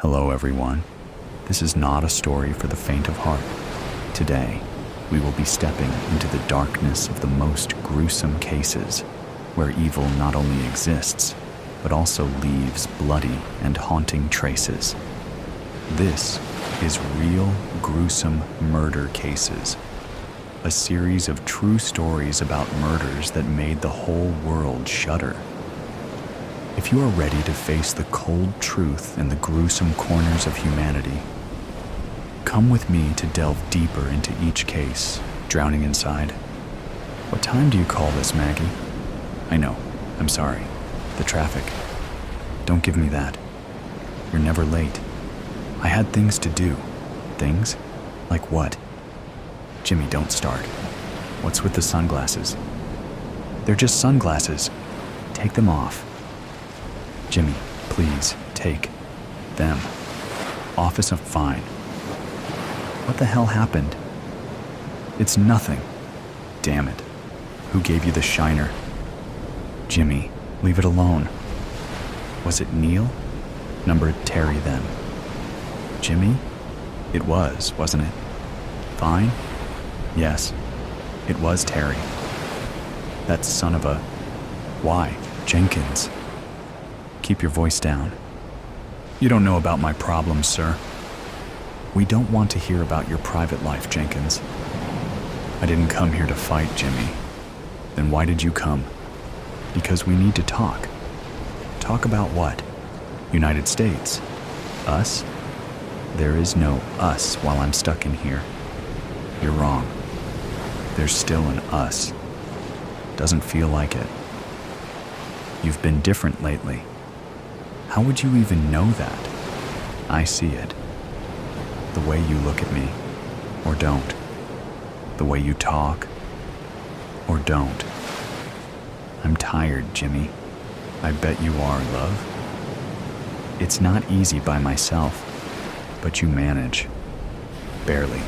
Hello everyone. This is not a story for the faint of heart. Today, we will be stepping into the darkness of the most gruesome cases, where evil not only exists, but also leaves bloody and haunting traces. This is Real Gruesome Murder Cases, a series of true stories about murders that made the whole world shudder. If you are ready to face the cold truth in the gruesome corners of humanity, come with me to delve deeper into each case, drowning inside. What time do you call this, Maggie? I know, I'm sorry. The traffic. Don't give me that. You're never late. I had things to do. Things? Like what? Jimmy, don't start. What's with the sunglasses? They're just sunglasses. Take them off. Jimmy, please, take them. Office of Fine. What the hell happened? It's nothing. Damn it. Who gave you the shiner? Jimmy, leave it alone. Was it Neil? Number Terry then. Jimmy? It was, wasn't it? Fine? Yes, it was Terry. That son of a... Why? Jenkins. Keep your voice down. You don't know about my problems, sir. We don't want to hear about your private life, Jenkins. I didn't come here to fight, Jimmy. Then why did you come? Because we need to talk. Talk about what? United States. Us? There is no us while I'm stuck in here. You're wrong. There's still an us. Doesn't feel like it. You've been different lately. How would you even know that? I see it. The way you look at me, or don't. The way you talk, or don't. I'm tired, Jimmy. I bet you are, love. It's not easy by myself, but you manage. Barely.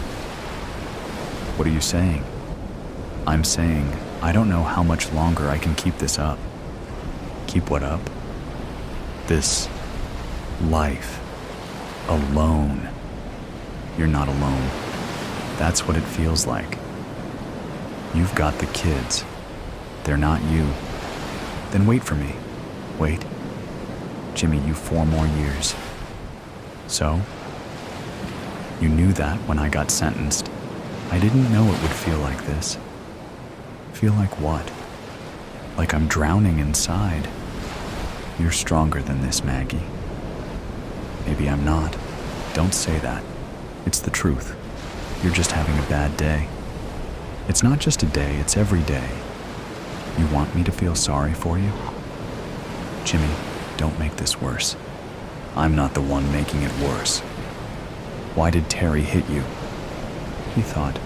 What are you saying? I'm saying I don't know how much longer I can keep this up. Keep what up? This life. Alone. You're not alone. That's what it feels like. You've got the kids. They're not you. Then wait for me. Wait. Jimmy, you 4 more years. So? You knew that when I got sentenced. I didn't know it would feel like this. Feel like what? Like I'm drowning inside. You're stronger than this, Maggie. Maybe I'm not. Don't say that. It's the truth. You're just having a bad day. It's not just a day, it's every day. You want me to feel sorry for you? Jimmy, don't make this worse. I'm not the one making it worse. Why did Terry hit you? He thought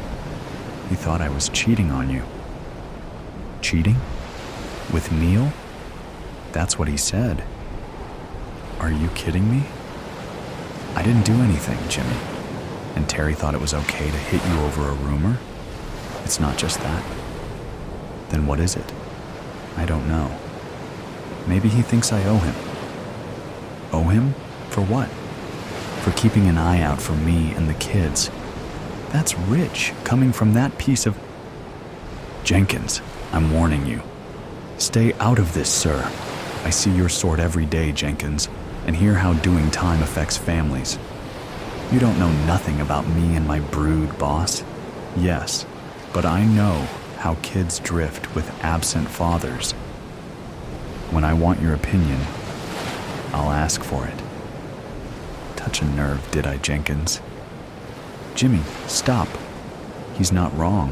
I was cheating on you. Cheating? With Neil? That's what he said. Are you kidding me? I didn't do anything, Jimmy. And Terry thought it was okay to hit you over a rumor? It's not just that. Then what is it? I don't know. Maybe he thinks I owe him. Owe him? For what? For keeping an eye out for me and the kids. That's rich, coming from that piece of... Jenkins, I'm warning you. Stay out of this, sir. I see your sort every day, Jenkins, and hear how doing time affects families. You don't know nothing about me and my brood, boss. Yes, but I know how kids drift with absent fathers. When I want your opinion, I'll ask for it. Touch a nerve, did I, Jenkins? Jimmy, stop. He's not wrong.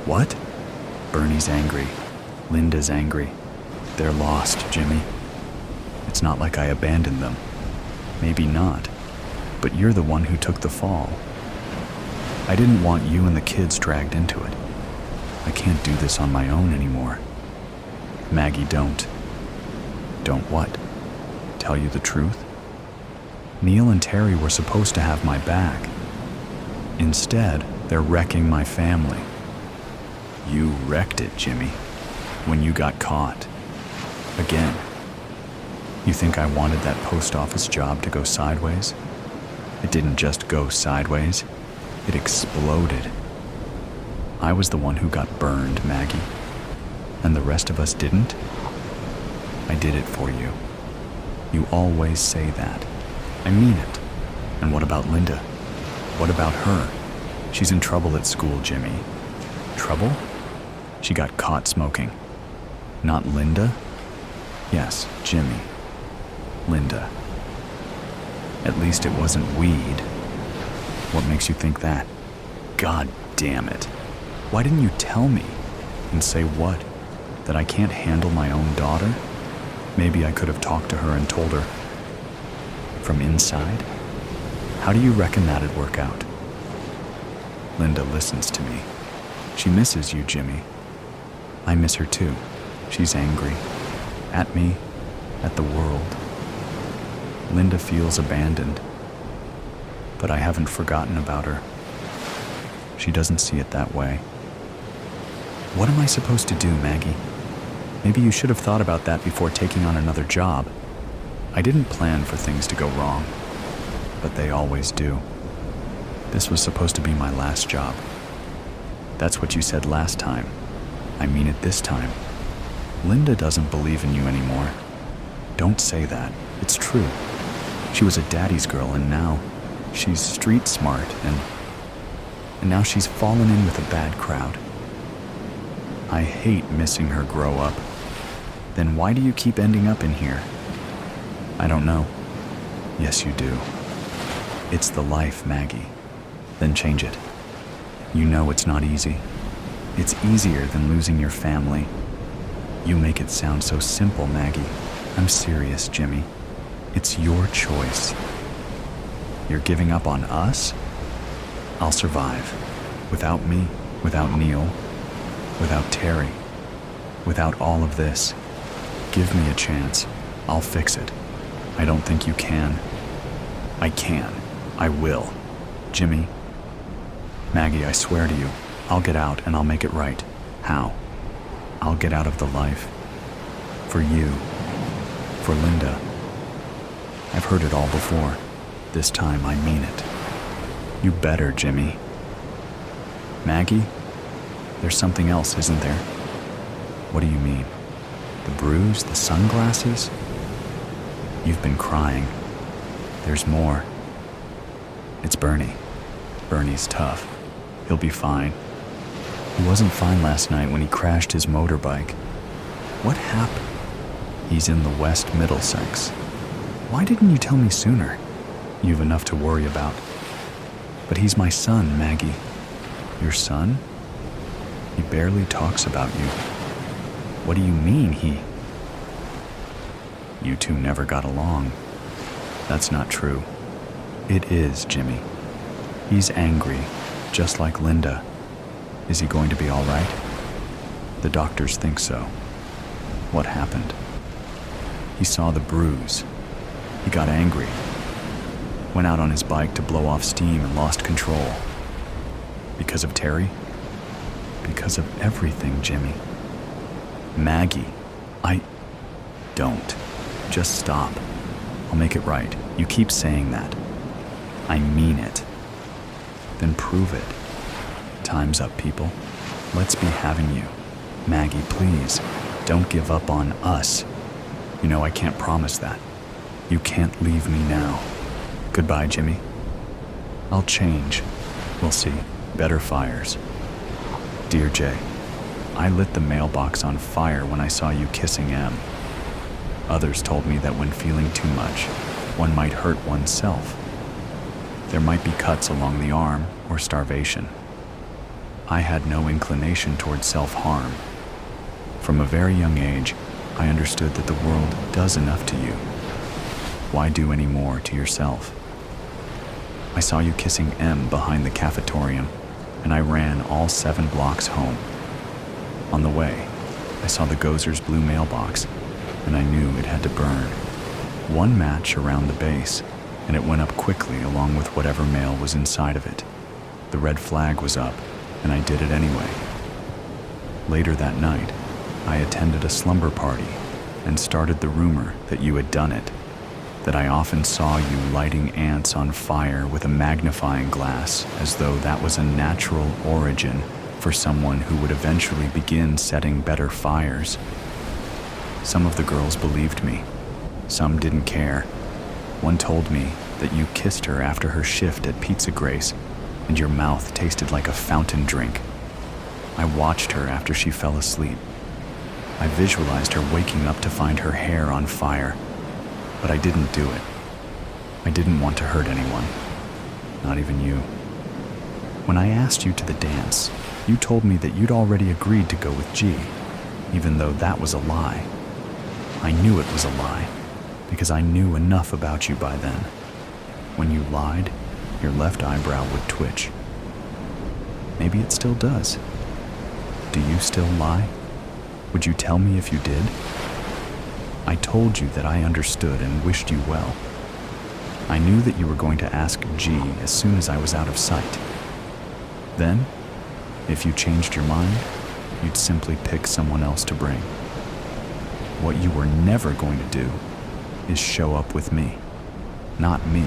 What? Bernie's angry. Linda's angry. They're lost, Jimmy. It's not like I abandoned them. Maybe not. But you're the one who took the fall. I didn't want you and the kids dragged into it. I can't do this on my own anymore. Maggie, don't. Don't what? Tell you the truth? Neil and Terry were supposed to have my back. Instead, they're wrecking my family. You wrecked it, Jimmy, when you got caught. Again. You think I wanted that post office job to go sideways? It didn't just go sideways, it exploded. I was the one who got burned, Maggie, and the rest of us didn't. I did it for you. You always say that. I mean it. And what about Linda? What about her? She's in trouble at school, Jimmy. Trouble? She got caught smoking. Not Linda? Yes, Jimmy. Linda. At least it wasn't weed. What makes you think that? God damn it. Why didn't you tell me? And say what? That I can't handle my own daughter? Maybe I could have talked to her and told her. From inside? How do you reckon that'd work out? Linda listens to me. She misses you, Jimmy. I miss her too. She's angry. At me. At the world. Linda feels abandoned. But I haven't forgotten about her. She doesn't see it that way. What am I supposed to do, Maggie? Maybe you should have thought about that before taking on another job. I didn't plan for things to go wrong, but they always do. This was supposed to be my last job. That's what you said last time. I mean it this time. Linda doesn't believe in you anymore. Don't say that. It's true. She was a daddy's girl, and now she's street smart, and now she's fallen in with a bad crowd. I hate missing her grow up. Then why do you keep ending up in here? I don't know. Yes, you do. It's the life, Maggie. Then change it. You know it's not easy. It's easier than losing your family. You make it sound so simple, Maggie. I'm serious, Jimmy. It's your choice. You're giving up on us? I'll survive. Without me, without Neil, without Terry, without all of this. Give me a chance. I'll fix it. I don't think you can. I can. I will. Jimmy. Maggie, I swear to you, I'll get out and I'll make it right. How? I'll get out of the life. For you. For Linda. I've heard it all before. This time I mean it. You better, Jimmy. Maggie? There's something else, isn't there? What do you mean? The bruise, the sunglasses? You've been crying. There's more. It's Bernie. Bernie's tough. He'll be fine. He wasn't fine last night when he crashed his motorbike. What happened? He's in the West Middlesex. Why didn't you tell me sooner? You've enough to worry about. But he's my son, Maggie. Your son? He barely talks about you. What do you mean, he? You two never got along. That's not true. It is, Jimmy. He's angry, just like Linda. Is he going to be all right? The doctors think so. What happened? He saw the bruise. He got angry. Went out on his bike to blow off steam and lost control. Because of Terry? Because of everything, Jimmy. Maggie, Don't. Just stop. I'll make it right. You keep saying that. I mean it. Then prove it. Time's up, people. Let's be having you. Maggie, please, don't give up on us. You know I can't promise that. You can't leave me now. Goodbye, Jimmy. I'll change. We'll see. Better fires. Dear Jay, I lit the mailbox on fire when I saw you kissing Em. Others told me that when feeling too much, one might hurt oneself. There might be cuts along the arm or starvation. I had no inclination toward self-harm. From a very young age, I understood that the world does enough to you. Why do any more to yourself? I saw you kissing Em behind the cafetorium, and I ran all 7 blocks home. On the way, I saw the Gozer's blue mailbox, and I knew it had to burn. 1 match around the base, and it went up quickly along with whatever mail was inside of it. The red flag was up, and I did it anyway. Later that night, I attended a slumber party and started the rumor that you had done it, that I often saw you lighting ants on fire with a magnifying glass as though that was a natural origin for someone who would eventually begin setting better fires. Some of the girls believed me. Some didn't care. One told me that you kissed her after her shift at Pizza Grace, and your mouth tasted like a fountain drink. I watched her after she fell asleep. I visualized her waking up to find her hair on fire, but I didn't do it. I didn't want to hurt anyone, not even you. When I asked you to the dance, you told me that you'd already agreed to go with G, even though that was a lie. I knew it was a lie, because I knew enough about you by then. When you lied, your left eyebrow would twitch. Maybe it still does. Do you still lie? Would you tell me if you did? I told you that I understood and wished you well. I knew that you were going to ask G as soon as I was out of sight. Then, if you changed your mind, you'd simply pick someone else to bring. What you were never going to do is show up with me. Not me.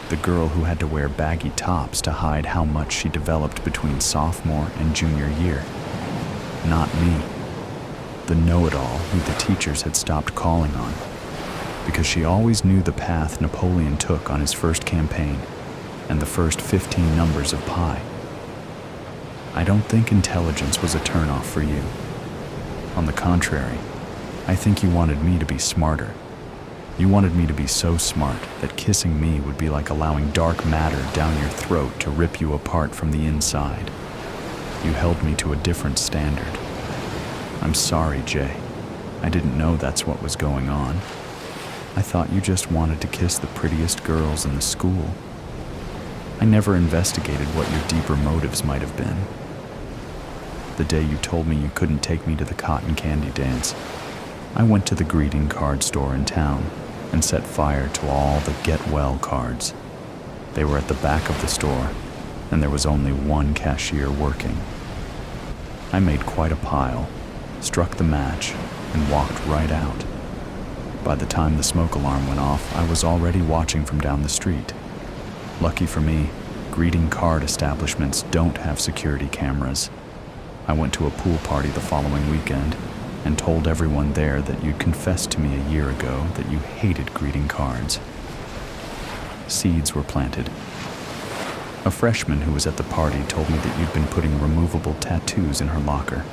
The girl who had to wear baggy tops to hide how much she developed between sophomore and junior year. Not me. The know-it-all who the teachers had stopped calling on, because she always knew the path Napoleon took on his first campaign and the first 15 numbers of pi. I don't think intelligence was a turnoff for you. On the contrary, I think you wanted me to be smarter. You wanted me to be so smart that kissing me would be like allowing dark matter down your throat to rip you apart from the inside. You held me to a different standard. I'm sorry, Jay. I didn't know that's what was going on. I thought you just wanted to kiss the prettiest girls in the school. I never investigated what your deeper motives might have been. The day you told me you couldn't take me to the cotton candy dance, I went to the greeting card store in town and set fire to all the get well cards. They were at the back of the store, and there was only one cashier working. I made quite a pile, struck the match, and walked right out. By the time the smoke alarm went off, I was already watching from down the street. Lucky for me, greeting card establishments don't have security cameras. I went to a pool party the following weekend and told everyone there that you'd confessed to me a year ago that you hated greeting cards. Seeds were planted. A freshman who was at the party told me that you'd been putting removable tattoos in her locker.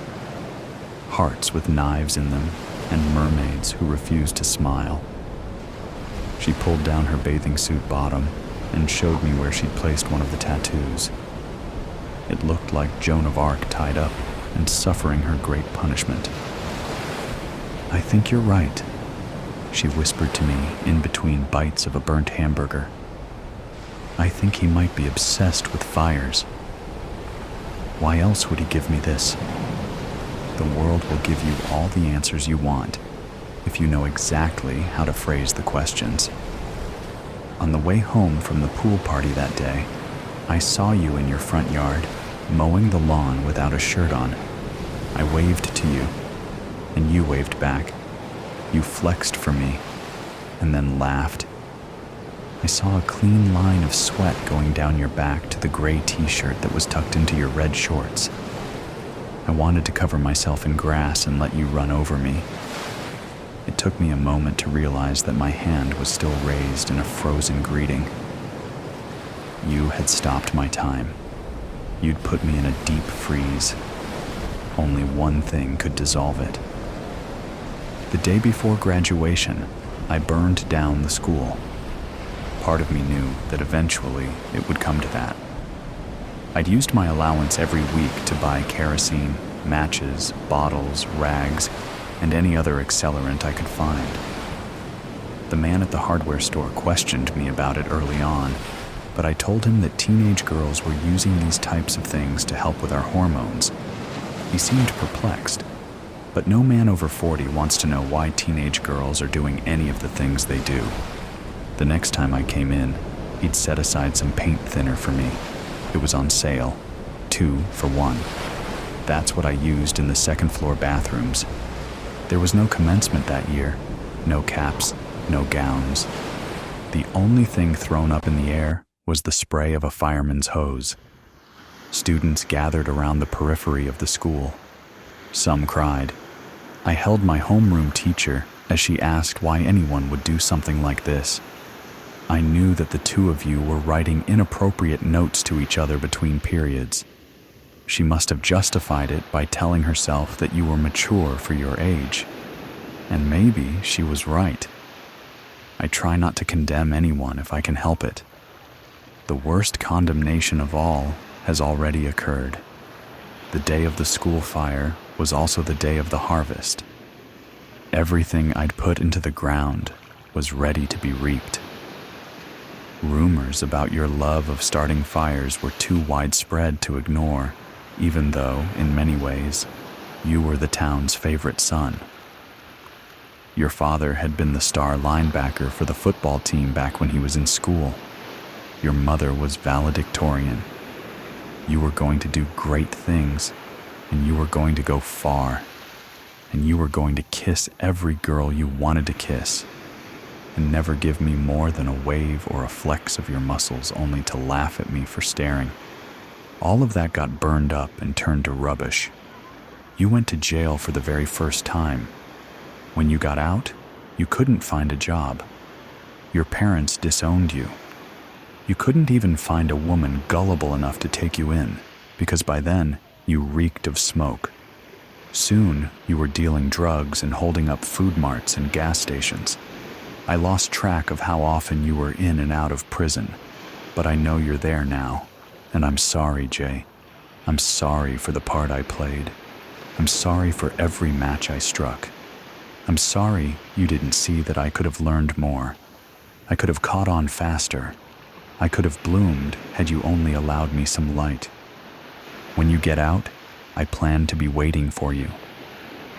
Hearts with knives in them, and mermaids who refused to smile. She pulled down her bathing suit bottom and showed me where she'd placed one of the tattoos. It looked like Joan of Arc tied up and suffering her great punishment. I think you're right, she whispered to me in between bites of a burnt hamburger. I think he might be obsessed with fires. Why else would he give me this? The world will give you all the answers you want if you know exactly how to phrase the questions. On the way home from the pool party that day, I saw you in your front yard, mowing the lawn without a shirt on. I waved to you, and you waved back. You flexed for me, and then laughed. I saw a clean line of sweat going down your back to the gray t-shirt that was tucked into your red shorts. I wanted to cover myself in grass and let you run over me. It took me a moment to realize that my hand was still raised in a frozen greeting. You had stopped my time. You'd put me in a deep freeze. Only one thing could dissolve it. The day before graduation, I burned down the school. Part of me knew that eventually it would come to that. I'd used my allowance every week to buy kerosene, matches, bottles, rags, and any other accelerant I could find. The man at the hardware store questioned me about it early on, but I told him that teenage girls were using these types of things to help with our hormones. He seemed perplexed, but no man over 40 wants to know why teenage girls are doing any of the things they do. The next time I came in, he'd set aside some paint thinner for me. It was on sale, 2 for 1. That's what I used in the second floor bathrooms. There was no commencement that year, no caps, no gowns. The only thing thrown up in the air was the spray of a fireman's hose. Students gathered around the periphery of the school. Some cried. I held my homeroom teacher as she asked why anyone would do something like this. I knew that the two of you were writing inappropriate notes to each other between periods. She must have justified it by telling herself that you were mature for your age. And maybe she was right. I try not to condemn anyone if I can help it. The worst condemnation of all has already occurred. The day of the school fire was also the day of the harvest. Everything I'd put into the ground was ready to be reaped. Rumors about your love of starting fires were too widespread to ignore, even though, in many ways, you were the town's favorite son. Your father had been the star linebacker for the football team back when he was in school. Your mother was valedictorian. You were going to do great things, and you were going to go far, and you were going to kiss every girl you wanted to kiss, and never give me more than a wave or a flex of your muscles only to laugh at me for staring. All of that got burned up and turned to rubbish. You went to jail for the very first time. When you got out, you couldn't find a job. Your parents disowned you. You couldn't even find a woman gullible enough to take you in, because by then, you reeked of smoke. Soon, you were dealing drugs and holding up food marts and gas stations. I lost track of how often you were in and out of prison, but I know you're there now. And I'm sorry, Jay. I'm sorry for the part I played. I'm sorry for every match I struck. I'm sorry you didn't see that I could have learned more. I could have caught on faster. I could have bloomed had you only allowed me some light. When you get out, I plan to be waiting for you.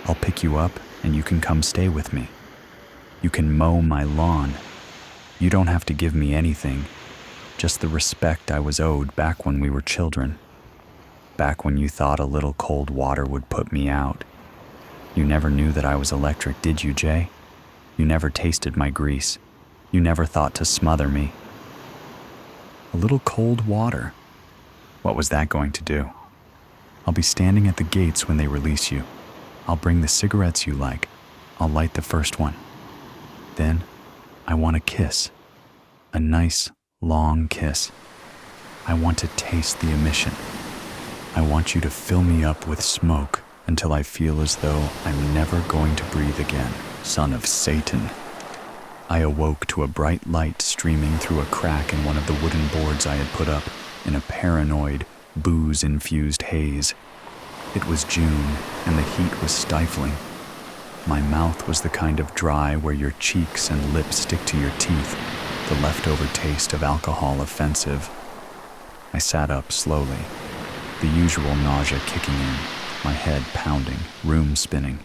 I'll pick you up and you can come stay with me. You can mow my lawn. You don't have to give me anything, just the respect I was owed back when we were children. Back when you thought a little cold water would put me out. You never knew that I was electric, did you, Jay? You never tasted my grease. You never thought to smother me. A little cold water. What was that going to do? I'll be standing at the gates when they release you. I'll bring the cigarettes you like. I'll light the first one. Then, I want a kiss. A nice, long kiss. I want to taste the emission. I want you to fill me up with smoke until I feel as though I'm never going to breathe again, son of Satan. I awoke to a bright light streaming through a crack in one of the wooden boards I had put up in a paranoid, booze-infused haze. It was June, and the heat was stifling. My mouth was the kind of dry where your cheeks and lips stick to your teeth, the leftover taste of alcohol offensive. I sat up slowly, the usual nausea kicking in, my head pounding, room spinning.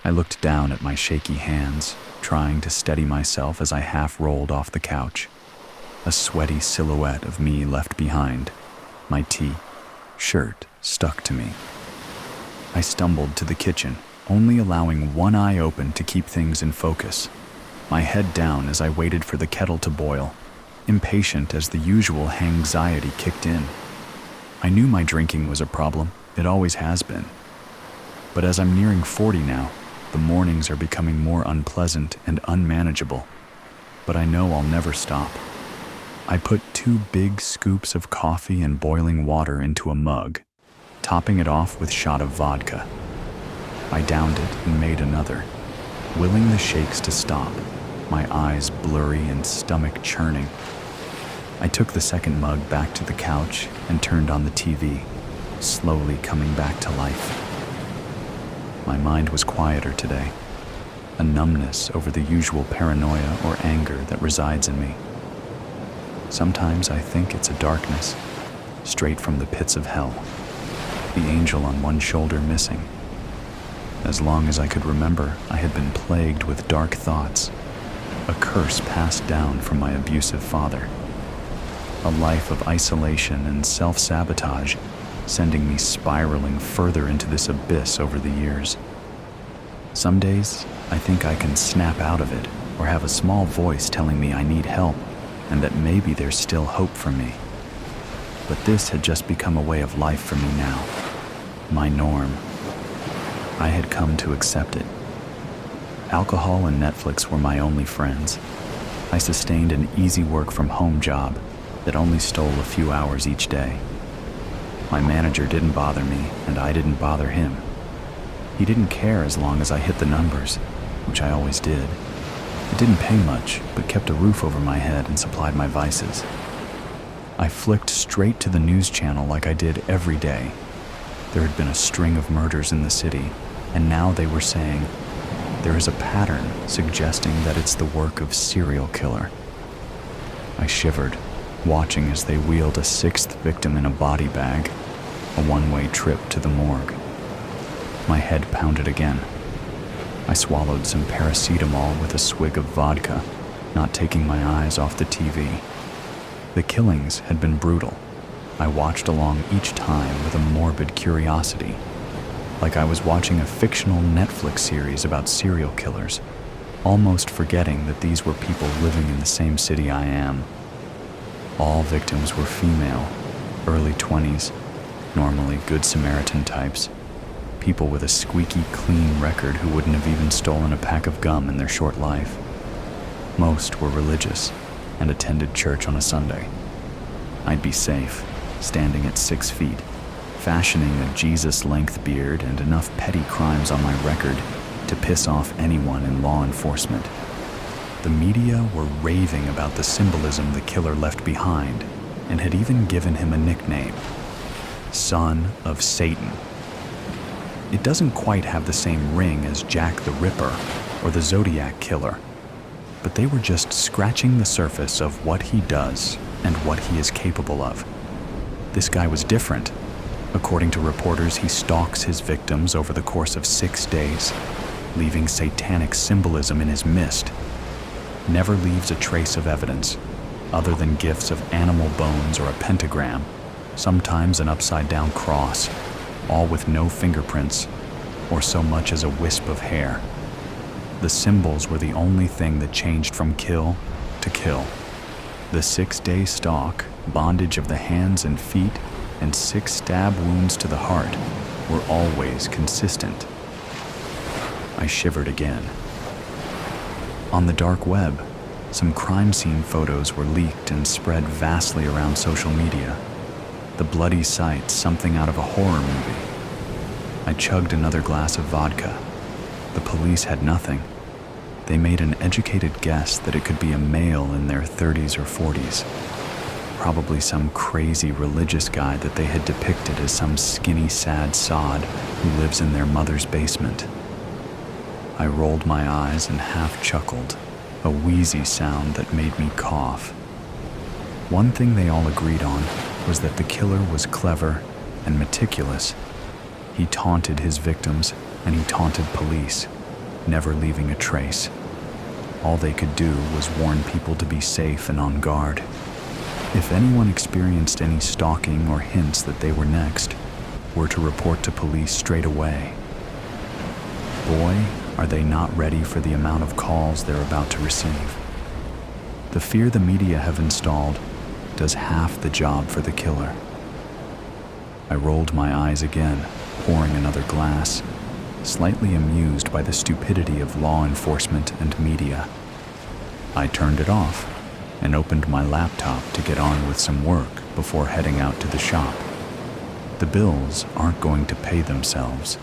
I looked down at my shaky hands, trying to steady myself as I half rolled off the couch. A sweaty silhouette of me left behind, my shirt stuck to me. I stumbled to the kitchen, only allowing one eye open to keep things in focus, my head down as I waited for the kettle to boil, impatient as the usual hangxiety kicked in. I knew my drinking was a problem, it always has been. But as I'm nearing 40 now, the mornings are becoming more unpleasant and unmanageable. But I know I'll never stop. I put 2 big scoops of coffee and boiling water into a mug, topping it off with a shot of vodka. I downed it and made another, willing the shakes to stop, my eyes blurry and stomach churning. I took the second mug back to the couch and turned on the TV, slowly coming back to life. My mind was quieter today, a numbness over the usual paranoia or anger that resides in me. Sometimes I think it's a darkness, straight from the pits of hell, the angel on one shoulder missing. As long as I could remember, I had been plagued with dark thoughts, a curse passed down from my abusive father. A life of isolation and self-sabotage, sending me spiraling further into this abyss over the years. Some days, I think I can snap out of it or have a small voice telling me I need help and that maybe there's still hope for me. But this had just become a way of life for me now, my norm. I had come to accept it. Alcohol and Netflix were my only friends. I sustained an easy work-from-home job that only stole a few hours each day. My manager didn't bother me, and I didn't bother him. He didn't care as long as I hit the numbers, which I always did. It didn't pay much, but kept a roof over my head and supplied my vices. I flicked straight to the news channel like I did every day. There had been a string of murders in the city, and now they were saying, there is a pattern suggesting that it's the work of serial killer. I shivered, watching as they wheeled a sixth victim in a body bag, a one-way trip to the morgue. My head pounded again. I swallowed some paracetamol with a swig of vodka, not taking my eyes off the TV. The killings had been brutal. I watched along each time with a morbid curiosity, like I was watching a fictional Netflix series about serial killers, almost forgetting that these were people living in the same city I am. All victims were female, early 20s, normally Good Samaritan types, people with a squeaky clean record who wouldn't have even stolen a pack of gum in their short life. Most were religious and attended church on a Sunday. I'd be safe, standing at 6 feet, fashioning a Jesus-length beard and enough petty crimes on my record to piss off anyone in law enforcement. The media were raving about the symbolism the killer left behind and had even given him a nickname, Son of Satan. It doesn't quite have the same ring as Jack the Ripper or the Zodiac Killer, but they were just scratching the surface of what he does and what he is capable of. This guy was different. According to reporters, he stalks his victims over the course of 6 days, leaving satanic symbolism in his midst. Never leaves a trace of evidence, other than gifts of animal bones or a pentagram, sometimes an upside-down cross, all with no fingerprints or so much as a wisp of hair. The symbols were the only thing that changed from kill to kill. The 6-day stalk, bondage of the hands and feet, and 6 stab wounds to the heart were always consistent. I shivered again. On the dark web, some crime scene photos were leaked and spread vastly around social media. The bloody sight, something out of a horror movie. I chugged another glass of vodka. The police had nothing. They made an educated guess that it could be a male in their 30s or 40s. Probably some crazy religious guy that they had depicted as some skinny, sad sod who lives in their mother's basement. I rolled my eyes and half chuckled, a wheezy sound that made me cough. One thing they all agreed on was that the killer was clever and meticulous. He taunted his victims and he taunted police, never leaving a trace. All they could do was warn people to be safe and on guard. If anyone experienced any stalking or hints that they were next, were to report to police straight away. Boy, are they not ready for the amount of calls they're about to receive. The fear the media have installed does half the job for the killer. I rolled my eyes again, pouring another glass, slightly amused by the stupidity of law enforcement and media. I turned it off and opened my laptop to get on with some work before heading out to the shop. The bills aren't going to pay themselves.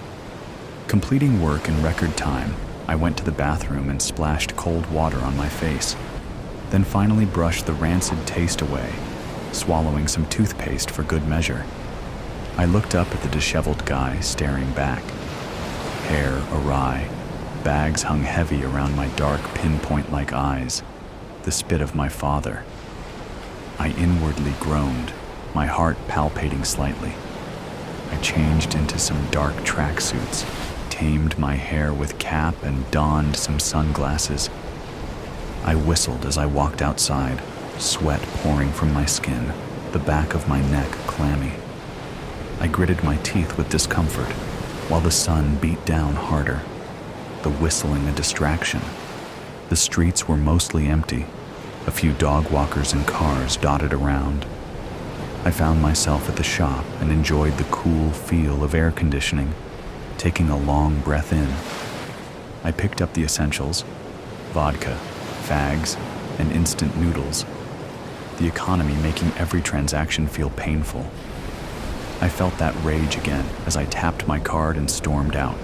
Completing work in record time, I went to the bathroom and splashed cold water on my face, then finally brushed the rancid taste away, swallowing some toothpaste for good measure. I looked up at the disheveled guy staring back. Hair awry, bags hung heavy around my dark pinpoint-like eyes, the spit of my father. I inwardly groaned, my heart palpating slightly. I changed into some dark tracksuits, tamed my hair with cap and donned some sunglasses. I whistled as I walked outside, sweat pouring from my skin, the back of my neck clammy. I gritted my teeth with discomfort, while the sun beat down harder. the whistling a distraction. The streets were mostly empty, a few dog walkers and cars dotted around. I found myself at the shop and enjoyed the cool feel of air conditioning, taking a long breath in. I picked up the essentials: vodka, fags, and instant noodles, the economy making every transaction feel painful. I felt that rage again as I tapped my card and stormed out,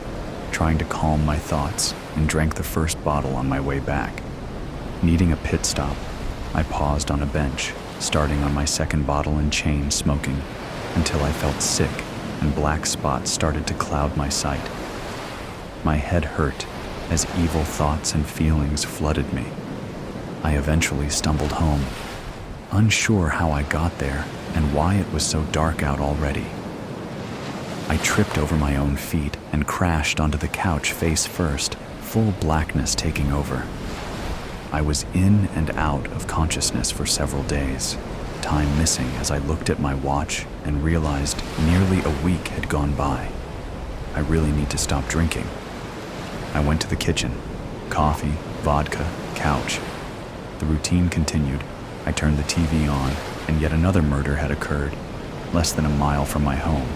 trying to calm my thoughts, and drank the first bottle on my way back. Needing a pit stop, I paused on a bench, starting on my second bottle and chain smoking, until I felt sick and black spots started to cloud my sight. My head hurt as evil thoughts and feelings flooded me. I eventually stumbled home, unsure how I got there and why it was so dark out already. I tripped over my own feet and crashed onto the couch face first, full blackness taking over. I was in and out of consciousness for several days, time missing as I looked at my watch and realized nearly a week had gone by. I really need to stop drinking. I went to the kitchen. Coffee, vodka, couch. The routine continued. I turned the TV on, and yet another murder had occurred, less than a mile from my home.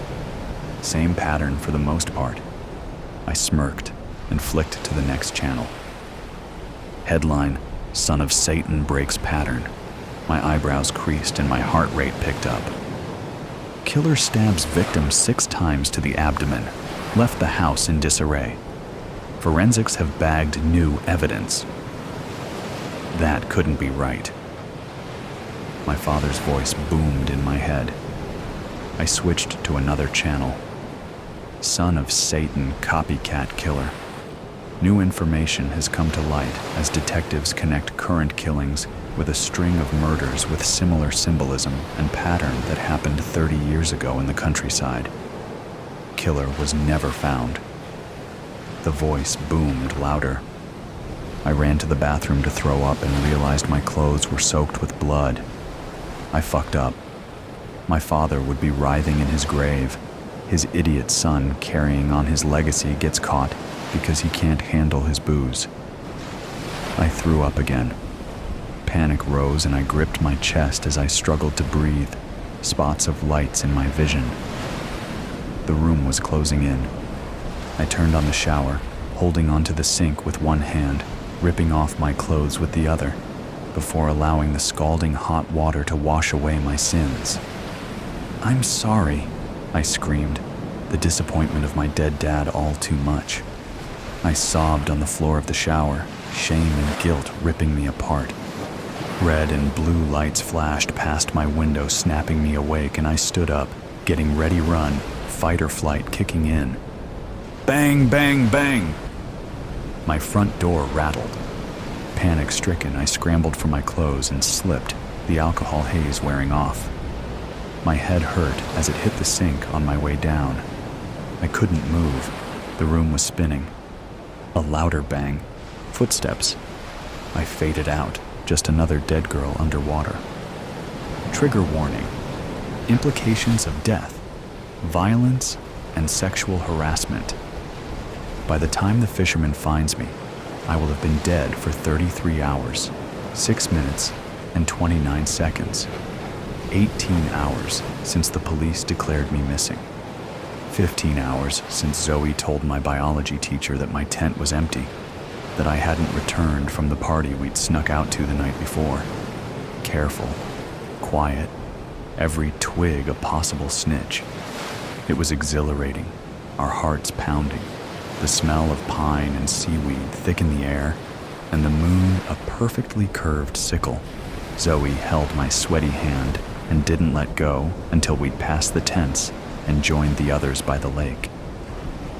Same pattern for the most part. I smirked and flicked to the next channel. Headline: Son of Satan breaks pattern. My eyebrows creased and my heart rate picked up. Killer stabs victim 6 times to the abdomen, left the house in disarray. Forensics have bagged new evidence. That couldn't be right. My father's voice boomed in my head. I switched to another channel. Son of Satan copycat killer. New information has come to light as detectives connect current killings with a string of murders with similar symbolism and pattern that happened 30 years ago in the countryside. Killer was never found. The voice boomed louder. I ran to the bathroom to throw up and realized my clothes were soaked with blood. I fucked up. My father would be writhing in his grave. His idiot son carrying on his legacy gets caught because he can't handle his booze. I threw up again. Panic rose and I gripped my chest as I struggled to breathe, spots of lights in my vision. The room was closing in. I turned on the shower, holding onto the sink with one hand, ripping off my clothes with the other, before allowing the scalding hot water to wash away my sins. "I'm sorry," I screamed, the disappointment of my dead dad all too much. I sobbed on the floor of the shower, shame and guilt ripping me apart. Red and blue lights flashed past my window, snapping me awake, and I stood up, getting ready run, fight or flight kicking in. Bang, bang, bang! My front door rattled. Panic-stricken, I scrambled for my clothes and slipped, the alcohol haze wearing off. My head hurt as it hit the sink on my way down. I couldn't move. The room was spinning. A louder bang. Footsteps. I faded out, just another dead girl underwater. Trigger warning. Implications of death, violence, and sexual harassment. By the time the fisherman finds me, I will have been dead for 33 hours, 6 minutes, and 29 seconds. 18 hours since the police declared me missing. 15 hours since Zoe told my biology teacher that my tent was empty, that I hadn't returned from the party we'd snuck out to the night before. Careful, quiet, every twig a possible snitch. It was exhilarating, our hearts pounding, the smell of pine and seaweed thick in the air, and the moon a perfectly curved sickle. Zoe held my sweaty hand and didn't let go until we'd passed the tents and joined the others by the lake.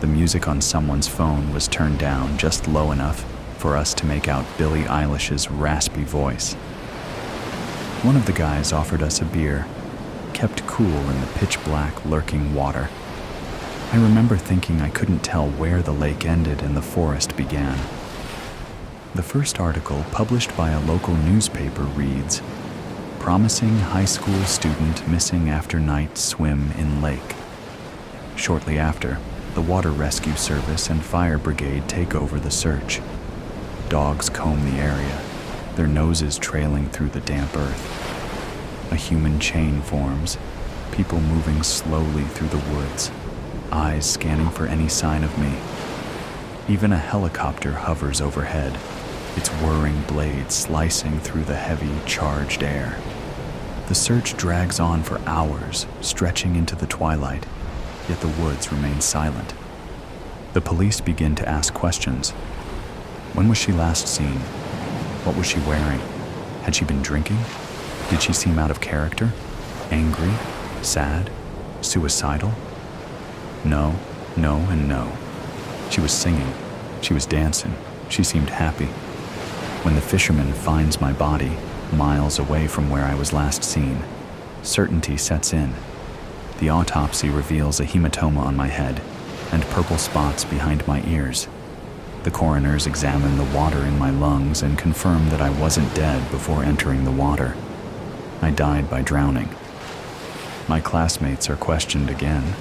The music on someone's phone was turned down just low enough for us to make out Billie Eilish's raspy voice. One of the guys offered us a beer, kept cool in the pitch-black lurking water. I remember thinking I couldn't tell where the lake ended and the forest began. The first article published by a local newspaper reads, "Promising high school student missing after night swim in lake." Shortly after, The water rescue service and fire brigade take over the search. Dogs comb the area, their noses trailing through the damp earth. A human chain forms, people moving slowly through the woods, eyes scanning for any sign of me. Even a helicopter hovers overhead, its whirring blades slicing through the heavy, charged air. The search drags on for hours, stretching into the twilight, yet the woods remain silent. The police begin to ask questions. When was she last seen? What was she wearing? Had she been drinking? Did she seem out of character? Angry? Sad? Suicidal? No, and no. She was singing. She was dancing. She seemed happy. When the fisherman finds my body, miles away from where I was last seen, certainty sets in. The autopsy reveals a hematoma on my head and purple spots behind my ears. The coroners examine the water in my lungs and confirm that I wasn't dead before entering the water. I died by drowning. My classmates are questioned again.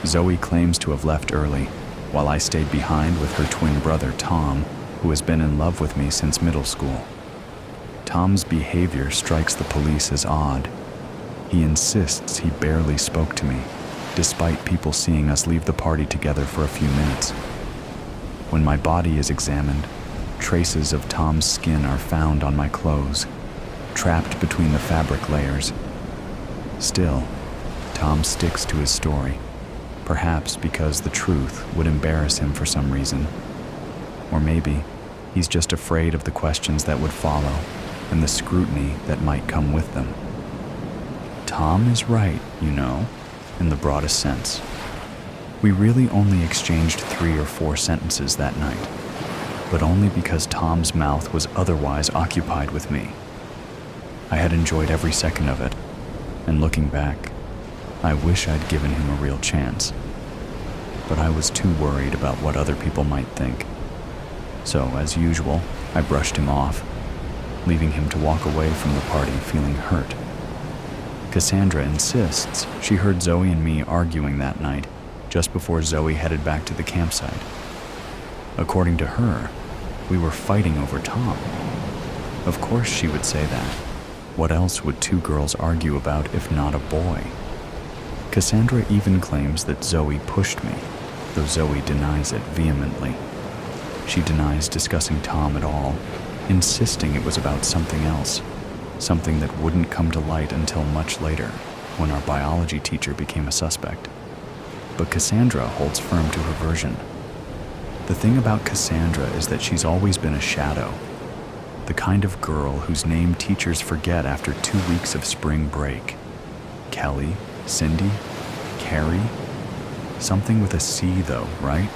Zoe claims to have left early, while I stayed behind with her twin brother, Tom, who has been in love with me since middle school. Tom's behavior strikes the police as odd. He insists he barely spoke to me, despite people seeing us leave the party together for a few minutes. When my body is examined, traces of Tom's skin are found on my clothes, trapped between the fabric layers. Still, Tom sticks to his story, perhaps because the truth would embarrass him for some reason. Or maybe he's just afraid of the questions that would follow and the scrutiny that might come with them. Tom is right, in the broadest sense. We really only exchanged 3 or 4 sentences that night, but only because Tom's mouth was otherwise occupied with me. I had enjoyed every second of it, and looking back, I wish I'd given him a real chance. But I was too worried about what other people might think. So, as usual, I brushed him off, leaving him to walk away from the party feeling hurt. Cassandra insists she heard Zoe and me arguing that night, just before Zoe headed back to the campsite. According to her, we were fighting over Tom. Of course she would say that. What else would 2 girls argue about if not a boy? Cassandra even claims that Zoe pushed me, though Zoe denies it vehemently. She denies discussing Tom at all, insisting it was about something else, something that wouldn't come to light until much later, when our biology teacher became a suspect. But Cassandra holds firm to her version. The thing about Cassandra is that she's always been a shadow, the kind of girl whose name teachers forget after 2 weeks of spring break. Kelly, Cindy, Carrie, something with a C though, right?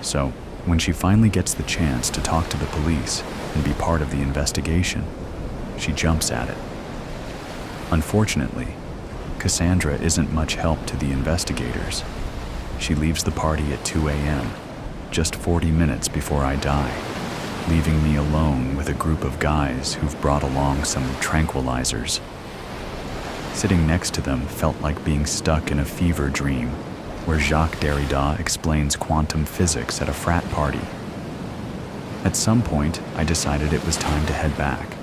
So, when she finally gets the chance to talk to the police and be part of the investigation, she jumps at it. Unfortunately, Cassandra isn't much help to the investigators. She leaves the party at 2 a.m., just 40 minutes before I die, leaving me alone with a group of guys who've brought along some tranquilizers. Sitting next to them felt like being stuck in a fever dream, where Jacques Derrida explains quantum physics at a frat party. At some point, I decided it was time to head back.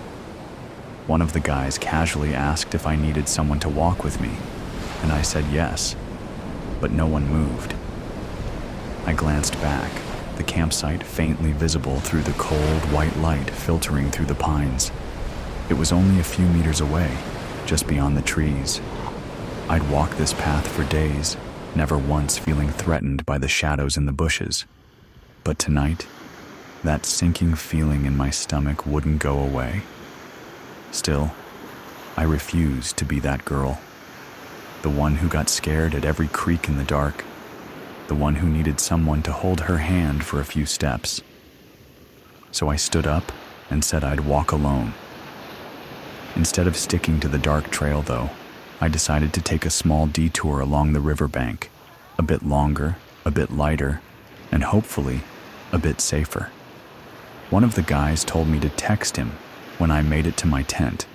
One of the guys casually asked if I needed someone to walk with me, and I said yes, but no one moved. I glanced back, the campsite faintly visible through the cold white light filtering through the pines. It was only a few meters away, just beyond the trees. I'd walked this path for days, never once feeling threatened by the shadows in the bushes. But tonight, that sinking feeling in my stomach wouldn't go away. Still, I refused to be that girl. The one who got scared at every creak in the dark. The one who needed someone to hold her hand for a few steps. So I stood up and said I'd walk alone. Instead of sticking to the dark trail, though, I decided to take a small detour along the riverbank, a bit longer, a bit lighter, and hopefully a bit safer. One of the guys told me to text him when I made it to my tent,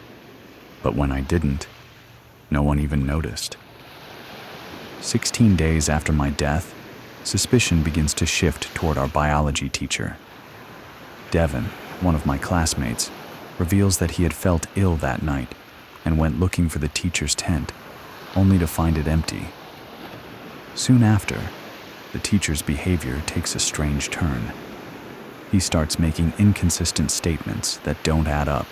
but when I didn't, no one even noticed. 16 days after my death, suspicion begins to shift toward our biology teacher. Devin, one of my classmates, reveals that he had felt ill that night and went looking for the teacher's tent, only to find it empty. Soon after, the teacher's behavior takes a strange turn. He starts making inconsistent statements that don't add up.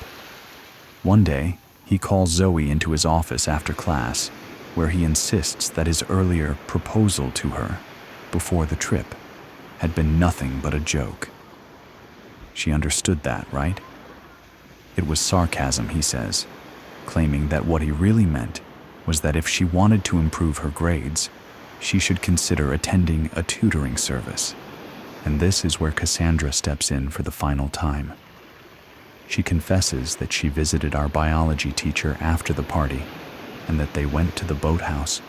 One day, he calls Zoe into his office after class, where he insists that his earlier proposal to her, before the trip, had been nothing but a joke. She understood that, right? It was sarcasm, he says, claiming that what he really meant was that if she wanted to improve her grades, she should consider attending a tutoring service. And this is where Cassandra steps in for the final time. She confesses that she visited our biology teacher after the party and that they went to the boathouse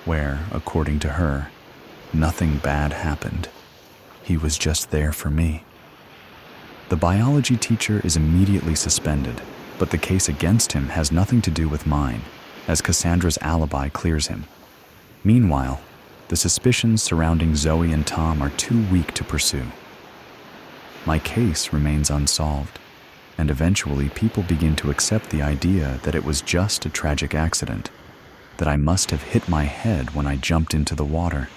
where, according to her, nothing bad happened. He was just there for me. The biology teacher is immediately suspended, but the case against him has nothing to do with mine, as Cassandra's alibi clears him. Meanwhile, the suspicions surrounding Zoe and Tom are too weak to pursue. My case remains unsolved, and eventually people begin to accept the idea that it was just a tragic accident, that I must have hit my head when I jumped into the water.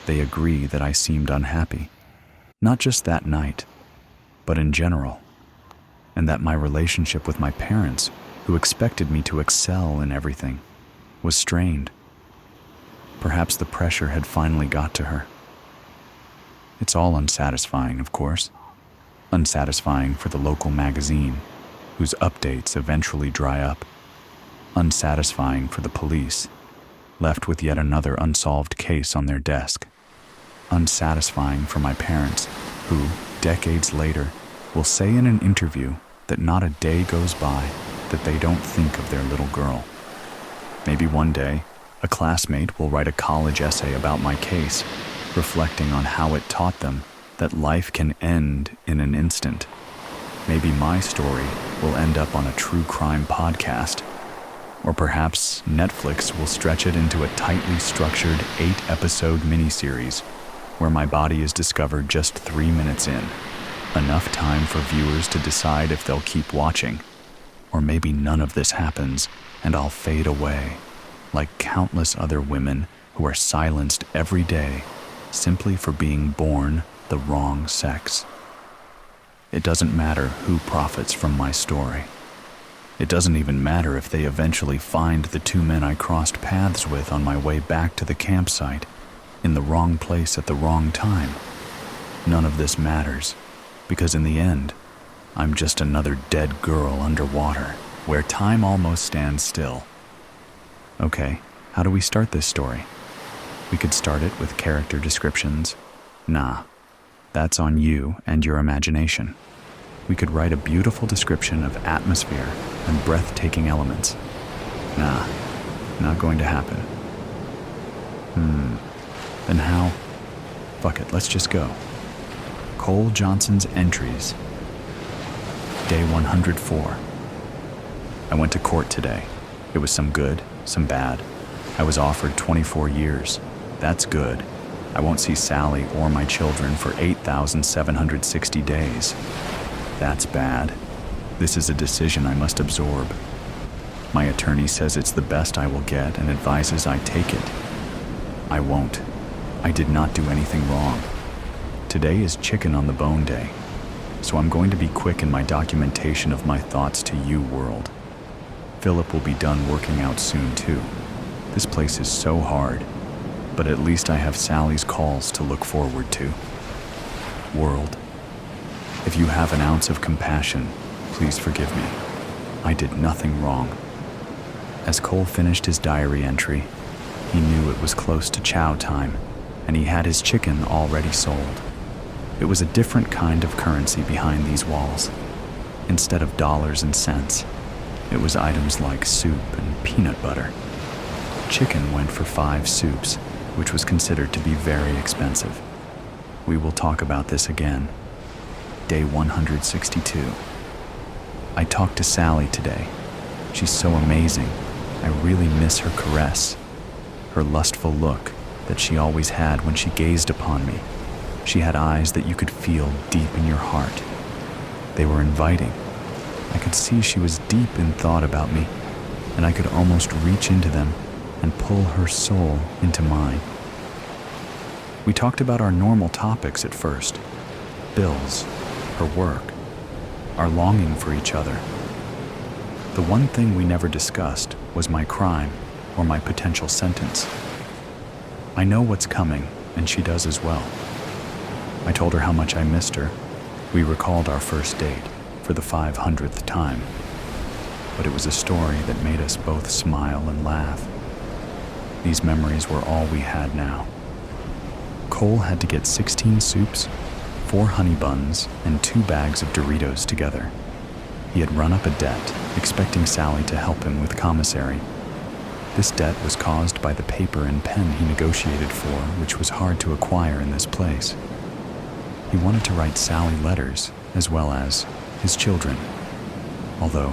They agree that I seemed unhappy, not just that night, but in general, and that my relationship with my parents, who expected me to excel in everything, was strained. Perhaps the pressure had finally got to her. It's all unsatisfying, of course. Unsatisfying for the local magazine, whose updates eventually dry up. Unsatisfying for the police, left with yet another unsolved case on their desk. Unsatisfying for my parents, who, decades later, will say in an interview that not a day goes by that they don't think of their little girl. Maybe one day, a classmate will write a college essay about my case, reflecting on how it taught them that life can end in an instant. Maybe my story will end up on a true crime podcast, or perhaps Netflix will stretch it into a tightly structured 8-episode miniseries where my body is discovered just 3 minutes in, enough time for viewers to decide if they'll keep watching. Or maybe none of this happens and I'll fade away, like countless other women who are silenced every day simply for being born the wrong sex. It doesn't matter who profits from my story. It doesn't even matter if they eventually find the 2 men I crossed paths with on my way back to the campsite, in the wrong place at the wrong time. None of this matters, because in the end, I'm just another dead girl underwater, where time almost stands still. Okay, how do we start this story? We could start it with character descriptions. Nah, that's on you and your imagination. We could write a beautiful description of atmosphere and breathtaking elements. Nah, not going to happen. Then how? Fuck it, let's just go. Cole Johnson's entries. Day 104. I went to court today. It was some good, some bad. I was offered 24 years. That's good. I won't see Sally or my children for 8,760 days. That's bad. This is a decision I must absorb. My attorney says it's the best I will get and advises I take it. I won't. I did not do anything wrong. Today is chicken on the bone day, so I'm going to be quick in my documentation of my thoughts to you, world. Philip will be done working out soon, too. This place is so hard, but at least I have Sally's calls to look forward to. World, if you have an ounce of compassion, please forgive me. I did nothing wrong. As Cole finished his diary entry, he knew it was close to chow time, and he had his chicken already sold. It was a different kind of currency behind these walls. Instead of dollars and cents, it was items like soup and peanut butter. Chicken went for 5 soups, which was considered to be very expensive. We will talk about this again. Day 162. I talked to Sally today. She's so amazing. I really miss her caress, her lustful look, that she always had when she gazed upon me. She had eyes that you could feel deep in your heart. They were inviting. I could see she was deep in thought about me, and I could almost reach into them and pull her soul into mine. We talked about our normal topics at first: bills, her work, our longing for each other. The one thing we never discussed was my crime or my potential sentence. I know what's coming, and she does as well. I told her how much I missed her. We recalled our first date for the 500th time. But it was a story that made us both smile and laugh. These memories were all we had now. Cole had to get 16 soups, 4 honey buns, and 2 bags of Doritos together. He had run up a debt, expecting Sally to help him with commissary. This debt was caused by the paper and pen he negotiated for, which was hard to acquire in this place. He wanted to write Sally letters, as well as his children. Although,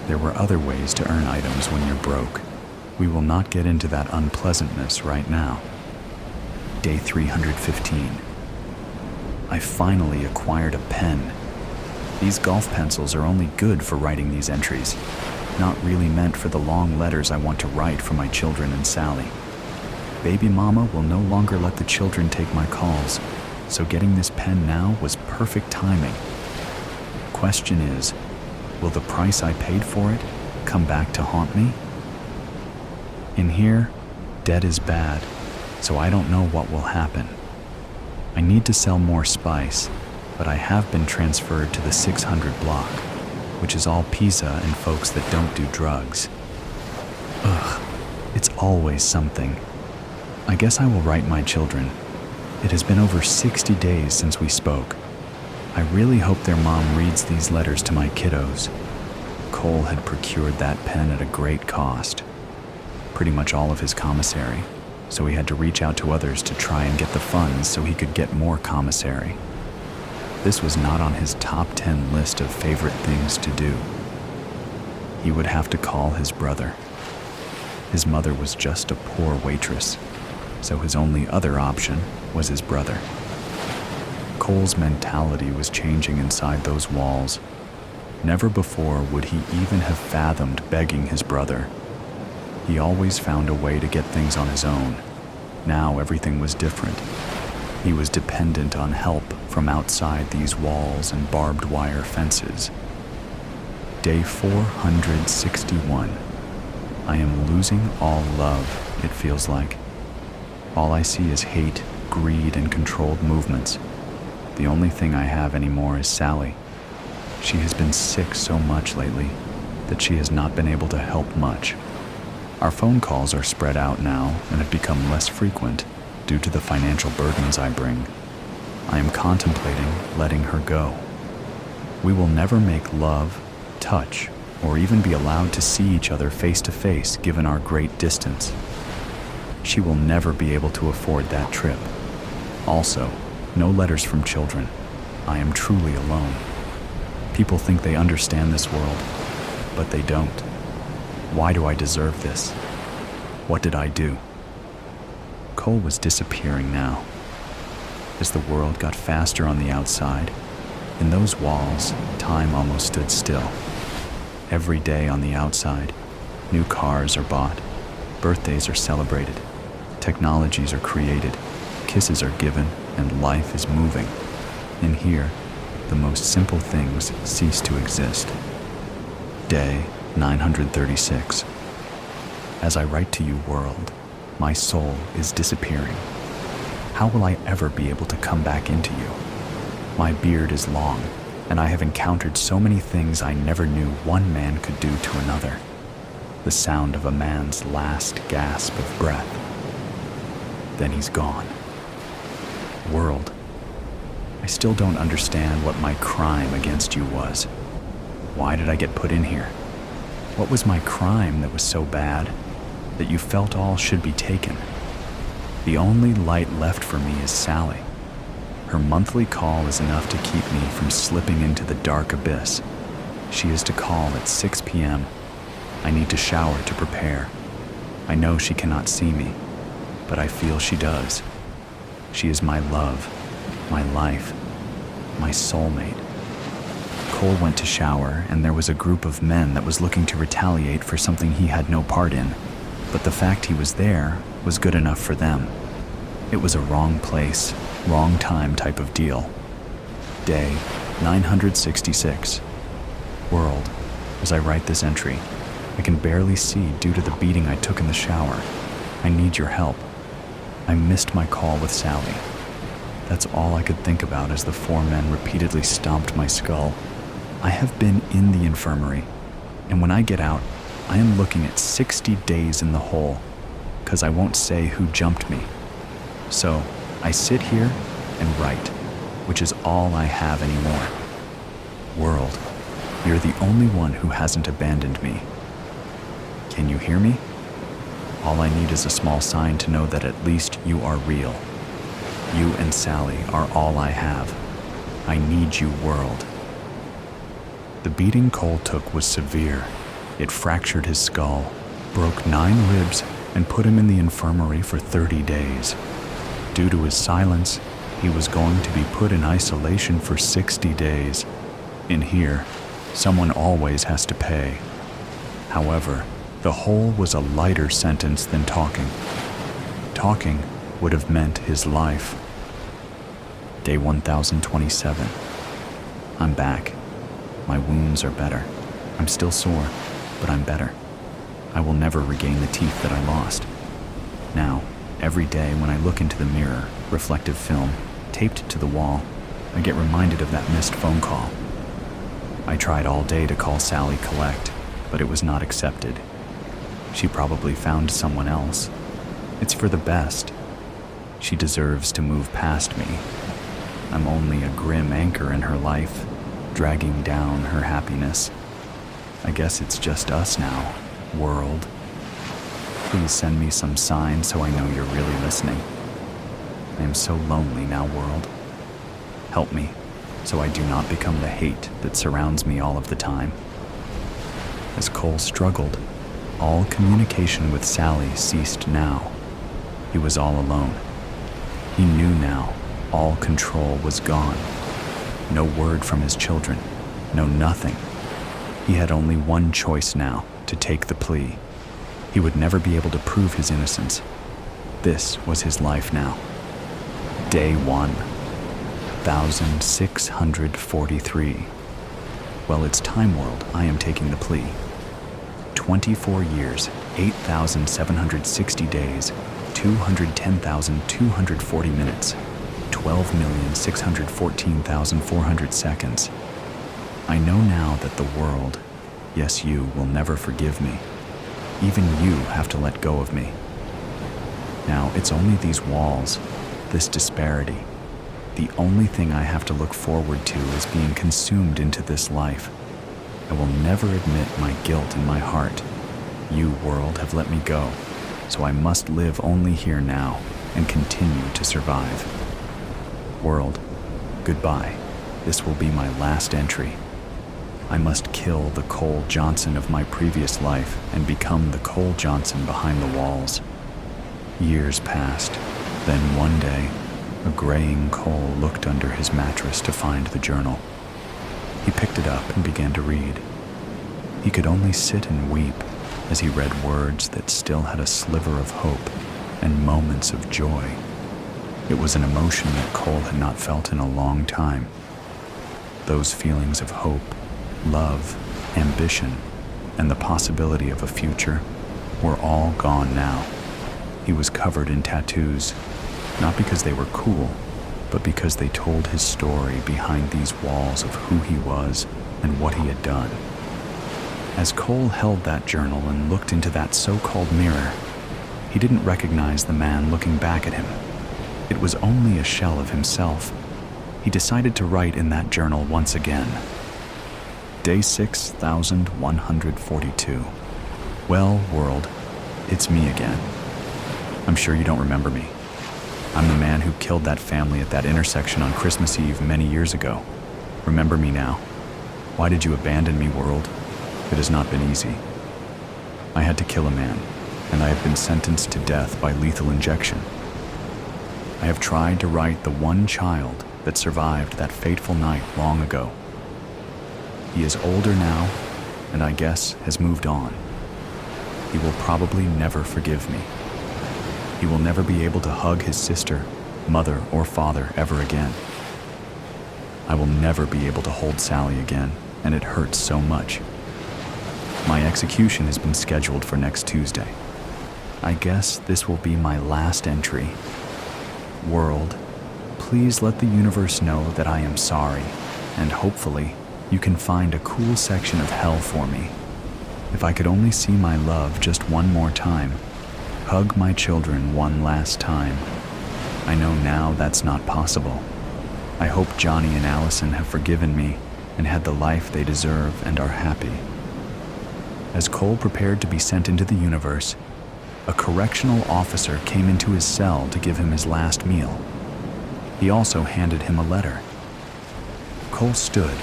there were other ways to earn items when you're broke. We will not get into that unpleasantness right now. Day 315. I finally acquired a pen. These golf pencils are only good for writing these entries, not really meant for the long letters I want to write for my children and Sally. Baby mama will no longer let the children take my calls, so getting this pen now was perfect timing. Question is, will the price I paid for it come back to haunt me? In here, debt is bad, so I don't know what will happen. I need to sell more spice, but I have been transferred to the 600 block, which is all pizza and folks that don't do drugs. Ugh, it's always something. I guess I will write my children. It has been over 60 days since we spoke. I really hope their mom reads these letters to my kiddos. Cole had procured that pen at a great cost. Pretty much all of his commissary, so he had to reach out to others to try and get the funds so he could get more commissary. This was not on his top 10 list of favorite things to do. He would have to call his brother. His mother was just a poor waitress, so his only other option was his brother. Cole's mentality was changing inside those walls. Never before would he even have fathomed begging his brother. He always found a way to get things on his own. Now everything was different. He was dependent on help from outside these walls and barbed wire fences. Day 461. I am losing all love, it feels like. All I see is hate, greed, and controlled movements. The only thing I have anymore is Sally. She has been sick so much lately that she has not been able to help much. Our phone calls are spread out now and have become less frequent due to the financial burdens I bring. I am contemplating letting her go. We will never make love, touch, or even be allowed to see each other face to face given our great distance. She will never be able to afford that trip. Also, no letters from children. I am truly alone. People think they understand this world, but they don't. Why do I deserve this? What did I do? Cole was disappearing now. As the world got faster on the outside, in those walls, time almost stood still. Every day on the outside, new cars are bought, birthdays are celebrated, technologies are created, kisses are given, and life is moving. In here, the most simple things cease to exist. Day 936. As I write to you, world, my soul is disappearing. How will I ever be able to come back into you? My beard is long, and I have encountered so many things I never knew one man could do to another. The sound of a man's last gasp of breath. Then he's gone. World, I still don't understand what my crime against you was. Why did I get put in here? What was my crime that was so bad that you felt all should be taken? The only light left for me is Sally. Her monthly call is enough to keep me from slipping into the dark abyss. She is to call at 6 p.m. I need to shower to prepare. I know she cannot see me, but I feel she does. She is my love, my life, my soulmate. Cole went to shower, and there was a group of men that was looking to retaliate for something he had no part in, but the fact he was there was good enough for them. It was a wrong place, wrong time type of deal. Day 966. World, as I write this entry, I can barely see due to the beating I took in the shower. I need your help. I missed my call with Sally. That's all I could think about as the four men repeatedly stomped my skull. I have been in the infirmary, and when I get out, I am looking at 60 days in the hole, 'cause I won't say who jumped me. So, I sit here and write, which is all I have anymore. World, you're the only one who hasn't abandoned me. Can you hear me? All I need is a small sign to know that at least you are real. You and Sally are all I have. I need you, world. The beating Cole took was severe. It fractured his skull, broke 9 ribs, and put him in the infirmary for 30 days. Due to his silence, he was going to be put in isolation for 60 days. In here, someone always has to pay. However, the whole was a lighter sentence than talking. Talking would have meant his life. Day 1027. I'm back. My wounds are better. I'm still sore, but I'm better. I will never regain the teeth that I lost. Now, every day when I look into the mirror, reflective film, taped to the wall, I get reminded of that missed phone call. I tried all day to call Sally collect, but it was not accepted. She probably found someone else. It's for the best. She deserves to move past me. I'm only a grim anchor in her life, dragging down her happiness. I guess it's just us now, world. Please send me some sign so I know you're really listening. I am so lonely now, world. Help me, so I do not become the hate that surrounds me all of the time. As Cole struggled, all communication with Sally ceased now. He was all alone. He knew now all control was gone. No word from his children, no nothing. He had only one choice now, to take the plea. He would never be able to prove his innocence. This was his life now. Day 1, 1643. Well, it's time, world. I am taking the plea. 24 years, 8,760 days, 210,240 minutes, 12,614,400 seconds. I know now that the world, yes, you, will never forgive me. Even you have to let go of me. Now, it's only these walls, this disparity. The only thing I have to look forward to is being consumed into this life. I will never admit my guilt in my heart. You, world, have let me go, so I must live only here now and continue to survive. World, goodbye. This will be my last entry. I must kill the Cole Johnson of my previous life and become the Cole Johnson behind the walls. Years passed. Then one day, a graying Cole looked under his mattress to find the journal. He picked it up and began to read. He could only sit and weep as he read words that still had a sliver of hope and moments of joy. It was an emotion that Cole had not felt in a long time. Those feelings of hope, love, ambition, and the possibility of a future were all gone now. He was covered in tattoos, not because they were cool, but because they told his story behind these walls of who he was and what he had done. As Cole held that journal and looked into that so-called mirror, he didn't recognize the man looking back at him. It was only a shell of himself. He decided to write in that journal once again. Day 6142. Well, world, it's me again. I'm sure you don't remember me. I'm the man who killed that family at that intersection on Christmas Eve many years ago. Remember me now. Why did you abandon me, world? It has not been easy. I had to kill a man, and I have been sentenced to death by lethal injection. I have tried to write the one child that survived that fateful night long ago. He is older now, and I guess has moved on. He will probably never forgive me. He will never be able to hug his sister, mother, or father ever again. I will never be able to hold Sally again, and it hurts so much. My execution has been scheduled for next Tuesday. I guess this will be my last entry. World, please let the universe know that I am sorry, and hopefully you can find a cool section of hell for me. If I could only see my love just one more time, hug my children one last time. I know now that's not possible. I hope Johnny and Allison have forgiven me and had the life they deserve and are happy. As Cole prepared to be sent into the universe, a correctional officer came into his cell to give him his last meal. He also handed him a letter. Cole stood,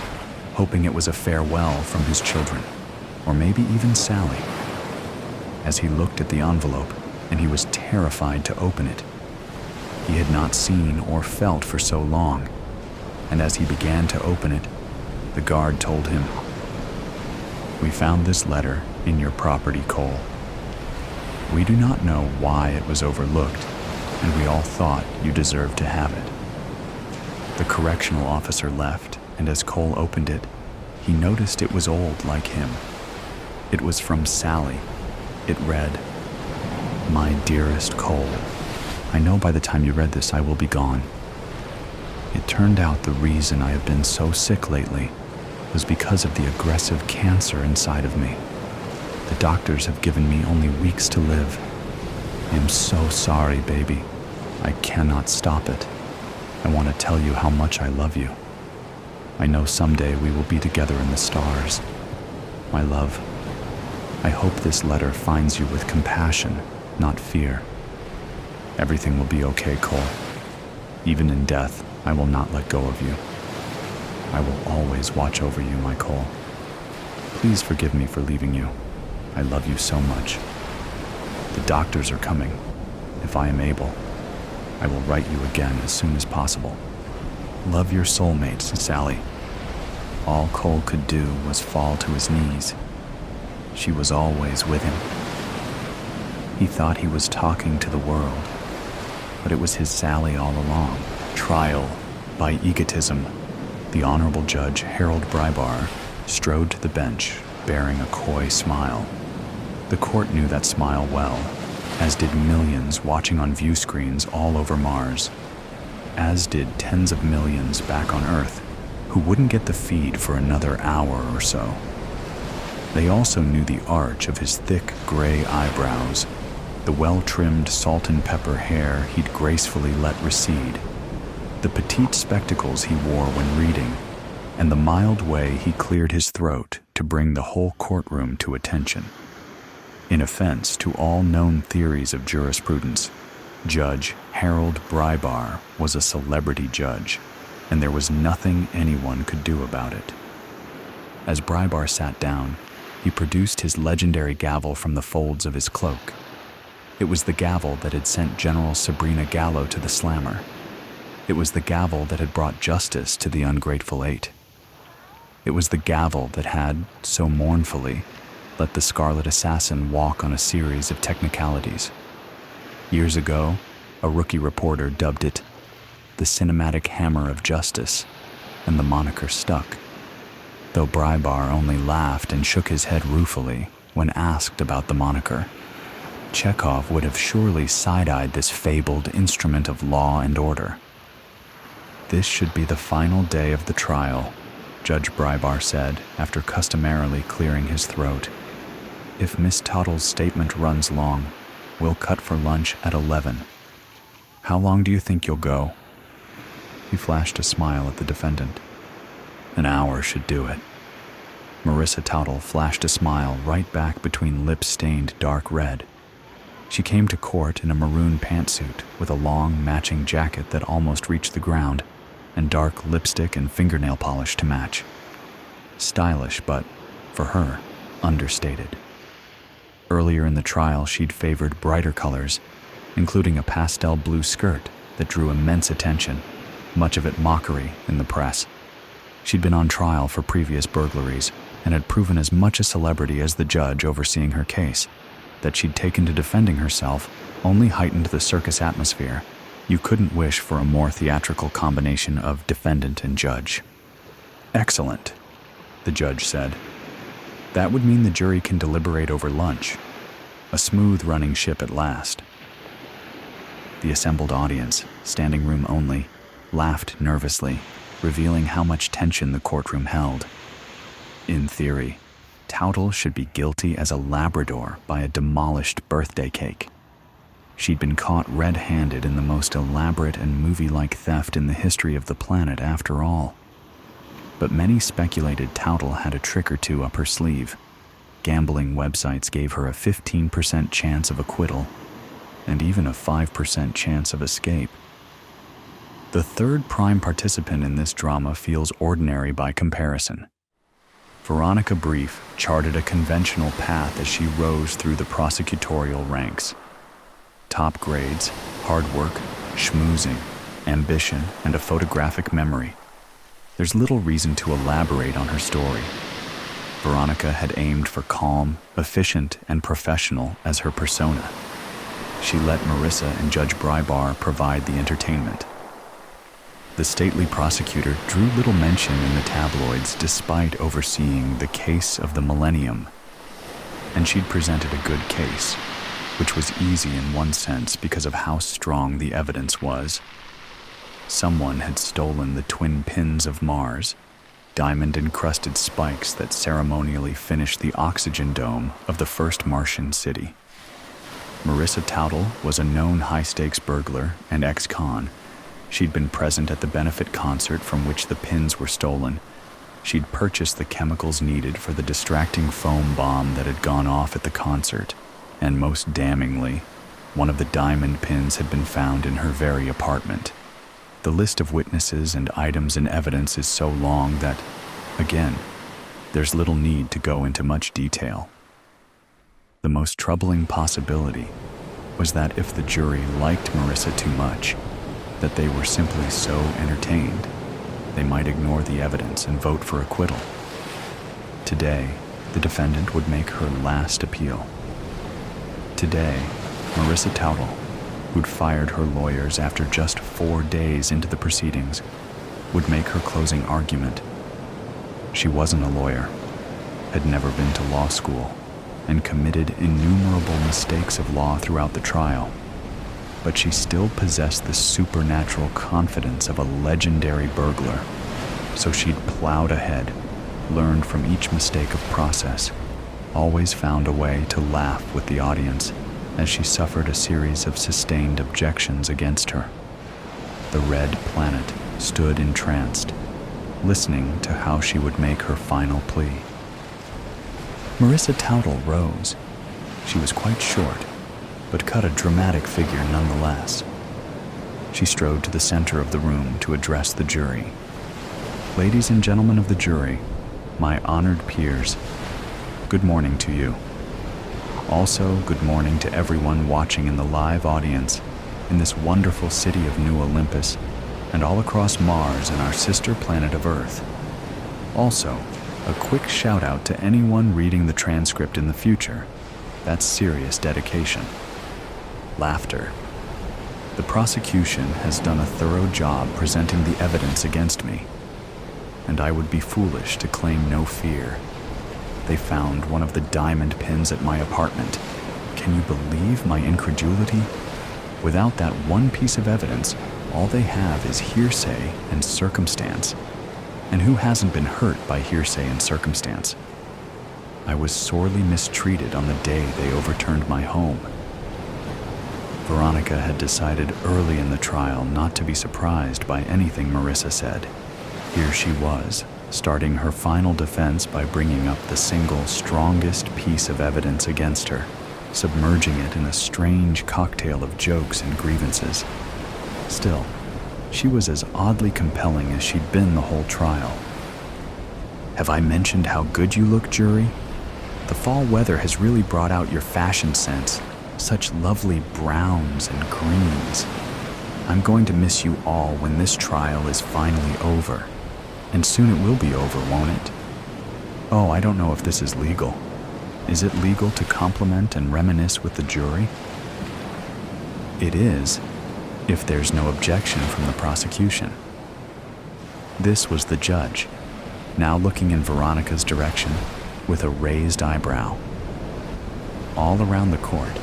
hoping it was a farewell from his children, or maybe even Sally. As he looked at the envelope, and he was terrified to open it. He had not seen or felt for so long, and as he began to open it, the guard told him, "We found this letter in your property, Cole. We do not know why it was overlooked, and we all thought you deserved to have it." The correctional officer left, and as Cole opened it, he noticed it was old like him. It was from Sally. It read, "My dearest Cole, I know by the time you read this I will be gone. It turned out the reason I have been so sick lately was because of the aggressive cancer inside of me. The doctors have given me only weeks to live. I am so sorry, baby. I cannot stop it. I want to tell you how much I love you. I know someday we will be together in the stars. My love, I hope this letter finds you with compassion, not fear. Everything will be okay, Cole. Even in death, I will not let go of you. I will always watch over you, my Cole. Please forgive me for leaving you. I love you so much. The doctors are coming. If I am able, I will write you again as soon as possible. Love your soulmates, Sally." All Cole could do was fall to his knees. She was always with him. He thought he was talking to the world, but it was his Sally all along. Trial by egotism. The Honorable Judge Harold Brybar strode to the bench, bearing a coy smile. The court knew that smile well, as did millions watching on view screens all over Mars, as did tens of millions back on Earth who wouldn't get the feed for another hour or so. They also knew the arch of his thick gray eyebrows, the well-trimmed salt and pepper hair he'd gracefully let recede, the petite spectacles he wore when reading, and the mild way he cleared his throat to bring the whole courtroom to attention. In offense to all known theories of jurisprudence, Judge Harold Brybar was a celebrity judge, and there was nothing anyone could do about it. As Brybar sat down, he produced his legendary gavel from the folds of his cloak. It was the gavel that had sent General Sabrina Gallo to the slammer. It was the gavel that had brought justice to the ungrateful eight. It was the gavel that had, so mournfully, let the Scarlet Assassin walk on a series of technicalities. Years ago, a rookie reporter dubbed it the cinematic hammer of justice, and the moniker stuck, though Brybar only laughed and shook his head ruefully when asked about the moniker. Chekhov would have surely side-eyed this fabled instrument of law and order. "This should be the final day of the trial," Judge Brybar said after customarily clearing his throat. "If Miss Toddle's statement runs long, we'll cut for lunch at 11. How long do you think you'll go?" He flashed a smile at the defendant. "An hour should do it." Marissa Tottle flashed a smile right back between lips stained dark red. She came to court in a maroon pantsuit with a long matching jacket that almost reached the ground, and dark lipstick and fingernail polish to match. Stylish, but, for her, understated. Earlier in the trial, she'd favored brighter colors, including a pastel blue skirt that drew immense attention, much of it mockery in the press. She'd been on trial for previous burglaries and had proven as much a celebrity as the judge overseeing her case. That she'd taken to defending herself only heightened the circus atmosphere. You couldn't wish for a more theatrical combination of defendant and judge. "Excellent," the judge said. "That would mean the jury can deliberate over lunch. A smooth-running ship at last." The assembled audience, standing room only, laughed nervously, revealing how much tension the courtroom held. In theory, Towtle should be guilty as a Labrador by a demolished birthday cake. She'd been caught red-handed in the most elaborate and movie-like theft in the history of the planet after all. But many speculated Towtle had a trick or two up her sleeve. Gambling websites gave her a 15% chance of acquittal, and even a 5% chance of escape. The third prime participant in this drama feels ordinary by comparison. Veronica Brief charted a conventional path as she rose through the prosecutorial ranks. Top grades, hard work, schmoozing, ambition, and a photographic memory. There's little reason to elaborate on her story. Veronica had aimed for calm, efficient, and professional as her persona. She let Marissa and Judge Brybar provide the entertainment. The stately prosecutor drew little mention in the tabloids despite overseeing the case of the millennium. And she'd presented a good case, which was easy in one sense because of how strong the evidence was. Someone had stolen the twin pins of Mars, diamond-encrusted spikes that ceremonially finished the oxygen dome of the first Martian city. Marissa Towtle was a known high-stakes burglar and ex-con. She'd been present at the benefit concert from which the pins were stolen. She'd purchased the chemicals needed for the distracting foam bomb that had gone off at the concert. And most damningly, one of the diamond pins had been found in her very apartment. The list of witnesses and items in evidence is so long that, again, there's little need to go into much detail. The most troubling possibility was that if the jury liked Marissa too much, that they were simply so entertained, they might ignore the evidence and vote for acquittal. Today, the defendant would make her last appeal. Today, Marissa Towtle, who'd fired her lawyers after just 4 days into the proceedings, would make her closing argument. She wasn't a lawyer, had never been to law school, and committed innumerable mistakes of law throughout the trial. But she still possessed the supernatural confidence of a legendary burglar. So she'd plowed ahead, learned from each mistake of process, always found a way to laugh with the audience as she suffered a series of sustained objections against her. The Red Planet stood entranced, listening to how she would make her final plea. Marissa Towtle rose. She was quite short, but cut a dramatic figure nonetheless. She strode to the center of the room to address the jury. "Ladies and gentlemen of the jury, my honored peers, good morning to you. Also, good morning to everyone watching in the live audience in this wonderful city of New Olympus and all across Mars and our sister planet of Earth. Also, a quick shout out to anyone reading the transcript in the future. That's serious dedication." Laughter. The prosecution has done a thorough job presenting the evidence against me, and I would be foolish to claim no fear. They found one of the diamond pins at my apartment. Can you believe my incredulity? Without that one piece of evidence, all they have is hearsay and circumstance. And who hasn't been hurt by hearsay and circumstance? I was sorely mistreated on the day they overturned my home. Veronica had decided early in the trial not to be surprised by anything Marissa said. Here she was, starting her final defense by bringing up the single strongest piece of evidence against her, submerging it in a strange cocktail of jokes and grievances. Still, she was as oddly compelling as she'd been the whole trial. "Have I mentioned how good you look, jury? The fall weather has really brought out your fashion sense. Such lovely browns and greens. I'm going to miss you all when this trial is finally over. And soon it will be over, won't it? Oh, I don't know if this is legal. Is it legal to compliment and reminisce with the jury? It is, if there's no objection from the prosecution. This was the judge, now looking in Veronica's direction with a raised eyebrow. All around the court,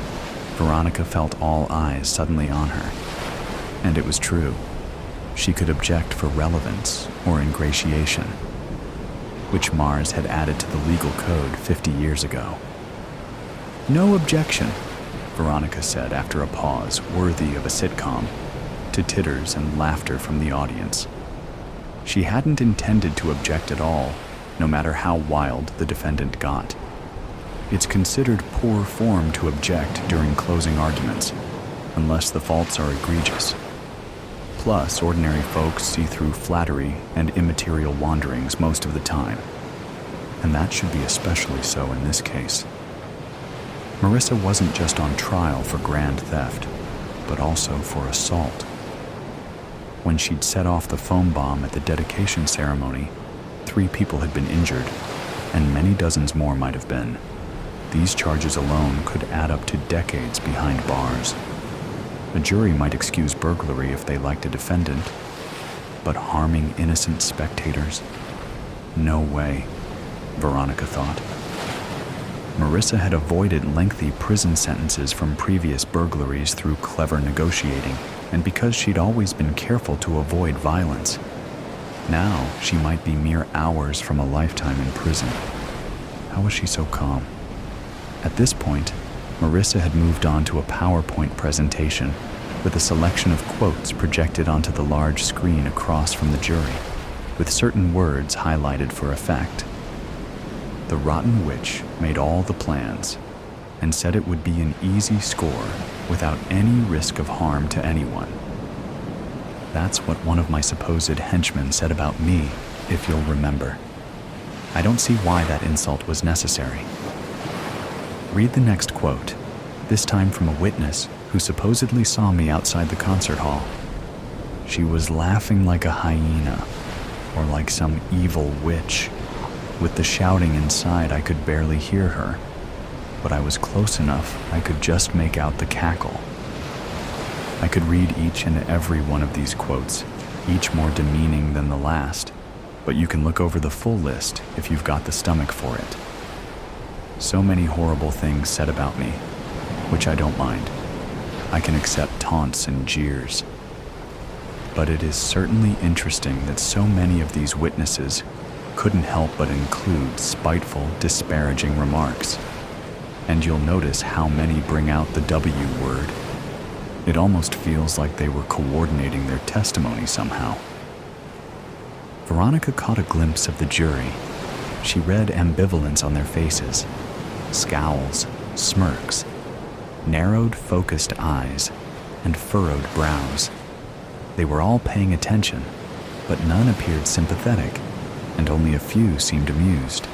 Veronica felt all eyes suddenly on her. And it was true. She could object for relevance or ingratiation, which Mars had added to the legal code 50 years ago. No objection, Veronica said after a pause worthy of a sitcom, to titters and laughter from the audience. She hadn't intended to object at all, no matter how wild the defendant got. It's considered poor form to object during closing arguments, unless the faults are egregious. Plus, ordinary folks see through flattery and immaterial wanderings most of the time, and that should be especially so in this case. Marissa wasn't just on trial for grand theft, but also for assault. When she'd set off the foam bomb at the dedication ceremony, 3 people had been injured, and many dozens more might have been. These charges alone could add up to decades behind bars. A jury might excuse burglary if they liked a defendant, but harming innocent spectators? No way, Veronica thought. Marissa had avoided lengthy prison sentences from previous burglaries through clever negotiating, and because she'd always been careful to avoid violence. Now she might be mere hours from a lifetime in prison. How was she so calm? At this point, Marissa had moved on to a PowerPoint presentation with a selection of quotes projected onto the large screen across from the jury, with certain words highlighted for effect. The rotten witch made all the plans and said it would be an easy score without any risk of harm to anyone. That's what one of my supposed henchmen said about me, if you'll remember. I don't see why that insult was necessary. Read the next quote, this time from a witness who supposedly saw me outside the concert hall. She was laughing like a hyena, or like some evil witch. With the shouting inside, I could barely hear her, but I was close enough I could just make out the cackle. I could read each and every one of these quotes, each more demeaning than the last, but you can look over the full list if you've got the stomach for it. So many horrible things said about me, which I don't mind. I can accept taunts and jeers. But it is certainly interesting that so many of these witnesses couldn't help but include spiteful, disparaging remarks. And you'll notice how many bring out the W word. It almost feels like they were coordinating their testimony somehow. Veronica caught a glimpse of the jury. She read ambivalence on their faces, scowls, smirks, narrowed, focused eyes, and furrowed brows. They were all paying attention, but none appeared sympathetic, and only a few seemed amused.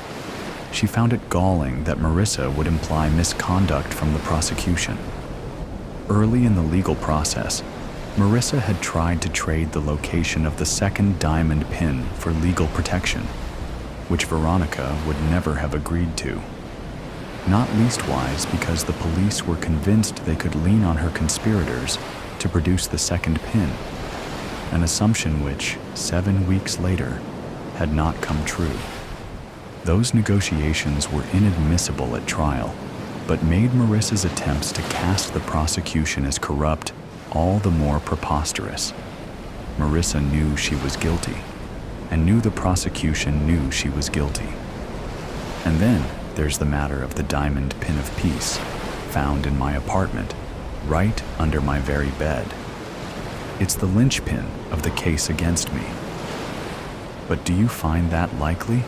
She found it galling that Marissa would imply misconduct from the prosecution. Early in the legal process, Marissa had tried to trade the location of the second diamond pin for legal protection, which Veronica would never have agreed to. Not leastwise because the police were convinced they could lean on her conspirators to produce the second pin, an assumption which, 7 weeks later, had not come true. Those negotiations were inadmissible at trial, but made Marissa's attempts to cast the prosecution as corrupt all the more preposterous. Marissa knew she was guilty, and knew the prosecution knew she was guilty. And then there's the matter of the diamond pin of peace, found in my apartment, right under my very bed. It's the linchpin of the case against me. But do you find that likely?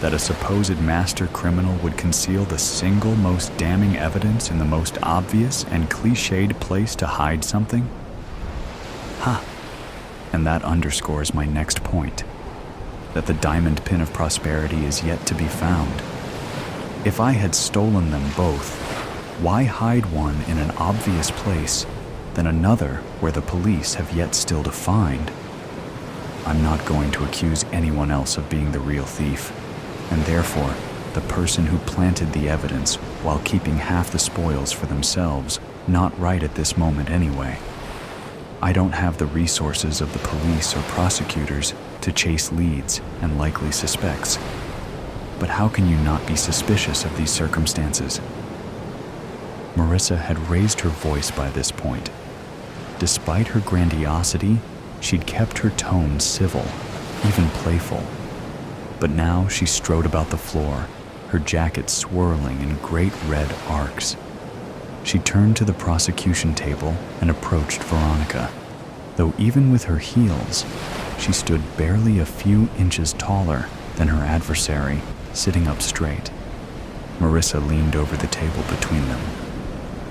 That a supposed master criminal would conceal the single most damning evidence in the most obvious and cliched place to hide something? Ha! And that underscores my next point, that the diamond pin of prosperity is yet to be found. If I had stolen them both, why hide one in an obvious place, then another where the police have yet still to find? I'm not going to accuse anyone else of being the real thief, and therefore, the person who planted the evidence while keeping half the spoils for themselves, not right at this moment anyway. I don't have the resources of the police or prosecutors to chase leads and likely suspects. But how can you not be suspicious of these circumstances? Marissa had raised her voice by this point. Despite her grandiosity, she'd kept her tone civil, even playful. But now she strode about the floor, her jacket swirling in great red arcs. She turned to the prosecution table and approached Veronica, though even with her heels, she stood barely a few inches taller than her adversary, sitting up straight. Marissa leaned over the table between them.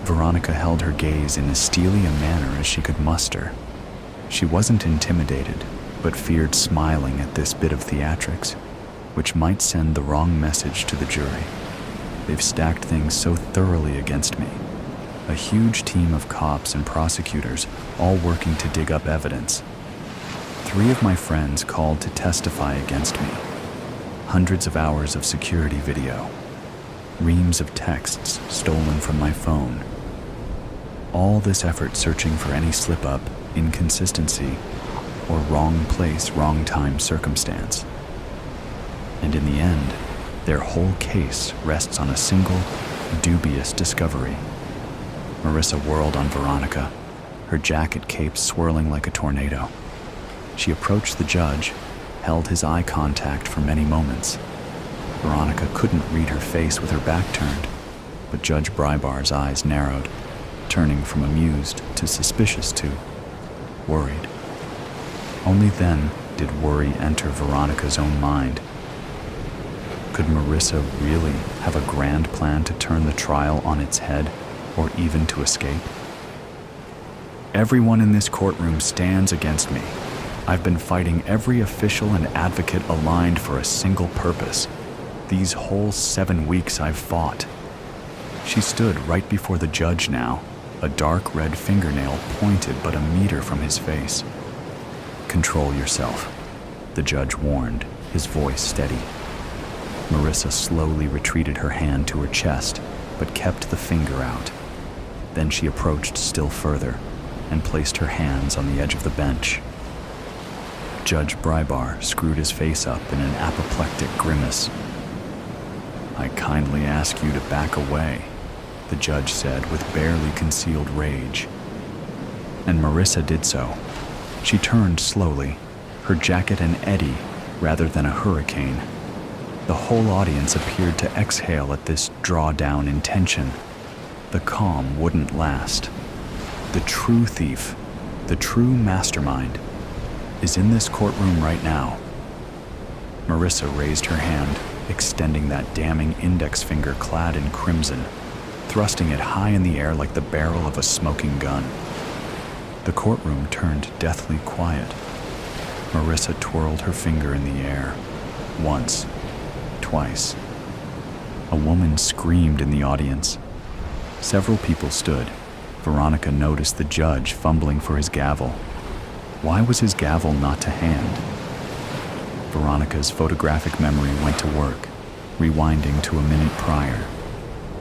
Veronica held her gaze in as steely a manner as she could muster. She wasn't intimidated, but feared smiling at this bit of theatrics, which might send the wrong message to the jury. They've stacked things so thoroughly against me. A huge team of cops and prosecutors, all working to dig up evidence. 3 of my friends called to testify against me. Hundreds of hours of security video. Reams of texts stolen from my phone. All this effort searching for any slip-up, inconsistency, or wrong place, wrong time circumstance. And in the end, their whole case rests on a single, dubious discovery. Marissa whirled on Veronica, her jacket cape swirling like a tornado. She approached the judge, held his eye contact for many moments. Veronica couldn't read her face with her back turned, but Judge Brybar's eyes narrowed, turning from amused to suspicious to worried. Only then did worry enter Veronica's own mind. Could Marissa really have a grand plan to turn the trial on its head, or even to escape? Everyone in this courtroom stands against me. I've been fighting every official and advocate aligned for a single purpose. These whole 7 weeks I've fought. She stood right before the judge now, a dark red fingernail pointed but a meter from his face. Control yourself, the judge warned, his voice steady. Marissa slowly retreated her hand to her chest, but kept the finger out. Then she approached still further and placed her hands on the edge of the bench. Judge Brybar screwed his face up in an apoplectic grimace. I kindly ask you to back away, the judge said with barely concealed rage. And Marissa did so. She turned slowly, her jacket an eddy rather than a hurricane. The whole audience appeared to exhale at this drawdown in tension. The calm wouldn't last. The true thief, the true mastermind, is in this courtroom right now. Marissa raised her hand, extending that damning index finger clad in crimson, thrusting it high in the air like the barrel of a smoking gun. The courtroom turned deathly quiet. Marissa twirled her finger in the air. Once, twice. A woman screamed in the audience. Several people stood. Veronica noticed the judge fumbling for his gavel. Why was his gavel not to hand? Veronica's photographic memory went to work, rewinding to a minute prior.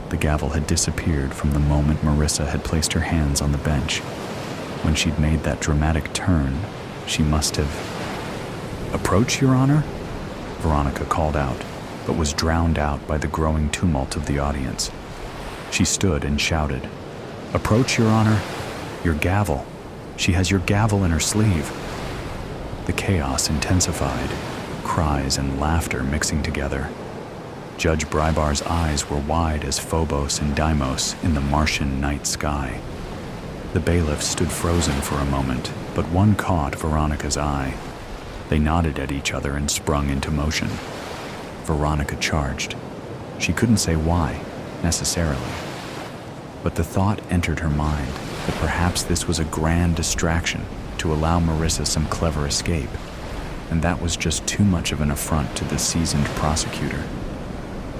The gavel had disappeared from the moment Marissa had placed her hands on the bench. When she'd made that dramatic turn, she must have... "Approach, Your Honor?" Veronica called out, but was drowned out by the growing tumult of the audience. She stood and shouted, "Approach, Your Honor! Your gavel! She has your gavel in her sleeve!" The chaos intensified, cries and laughter mixing together. Judge Brybar's eyes were wide as Phobos and Deimos in the Martian night sky. The bailiffs stood frozen for a moment, but one caught Veronica's eye. They nodded at each other and sprung into motion. Veronica charged. She couldn't say why, necessarily. But the thought entered her mind that perhaps this was a grand distraction to allow Marissa some clever escape, and that was just too much of an affront to the seasoned prosecutor.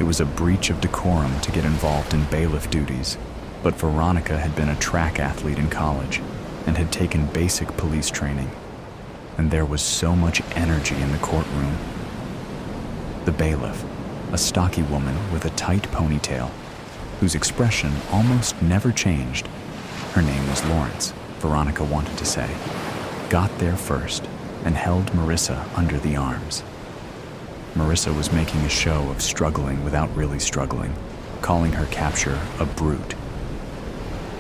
It was a breach of decorum to get involved in bailiff duties, but Veronica had been a track athlete in college and had taken basic police training, and there was so much energy in the courtroom. The bailiff, a stocky woman with a tight ponytail, whose expression almost never changed, her name was Lawrence, Veronica wanted to say, got there first and held Marissa under the arms. Marissa was making a show of struggling without really struggling, calling her capture a brute.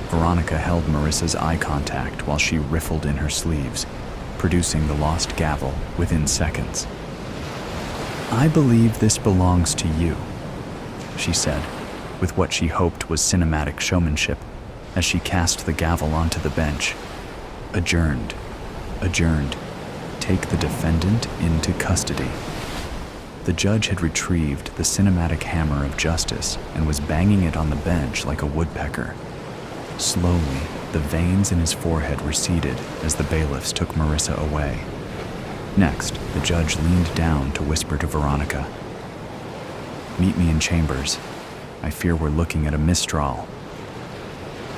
Veronica held Marissa's eye contact while she riffled in her sleeves, producing the lost gavel within seconds. "I believe this belongs to you," she said, with what she hoped was cinematic showmanship, as she cast the gavel onto the bench. Adjourned. Adjourned. Take the defendant into custody. The judge had retrieved the cinematic hammer of justice and was banging it on the bench like a woodpecker. Slowly, the veins in his forehead receded as the bailiffs took Marissa away. Next, the judge leaned down to whisper to Veronica, "Meet me in chambers. I fear we're looking at a mistrial."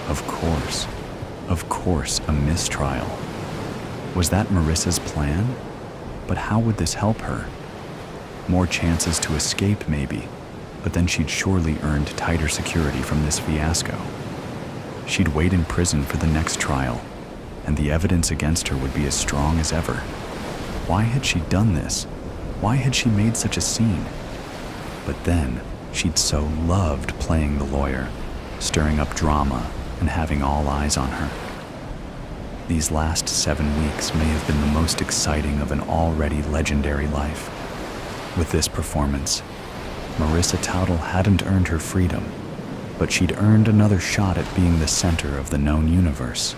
Of course, a mistrial. Was that Marissa's plan? But how would this help her? More chances to escape, maybe, but then she'd surely earned tighter security from this fiasco. She'd wait in prison for the next trial, and the evidence against her would be as strong as ever. Why had she done this? Why had she made such a scene? But then, she'd so loved playing the lawyer, stirring up drama and having all eyes on her. These last 7 weeks may have been the most exciting of an already legendary life. With this performance, Marissa Towdle hadn't earned her freedom, but she'd earned another shot at being the center of the known universe.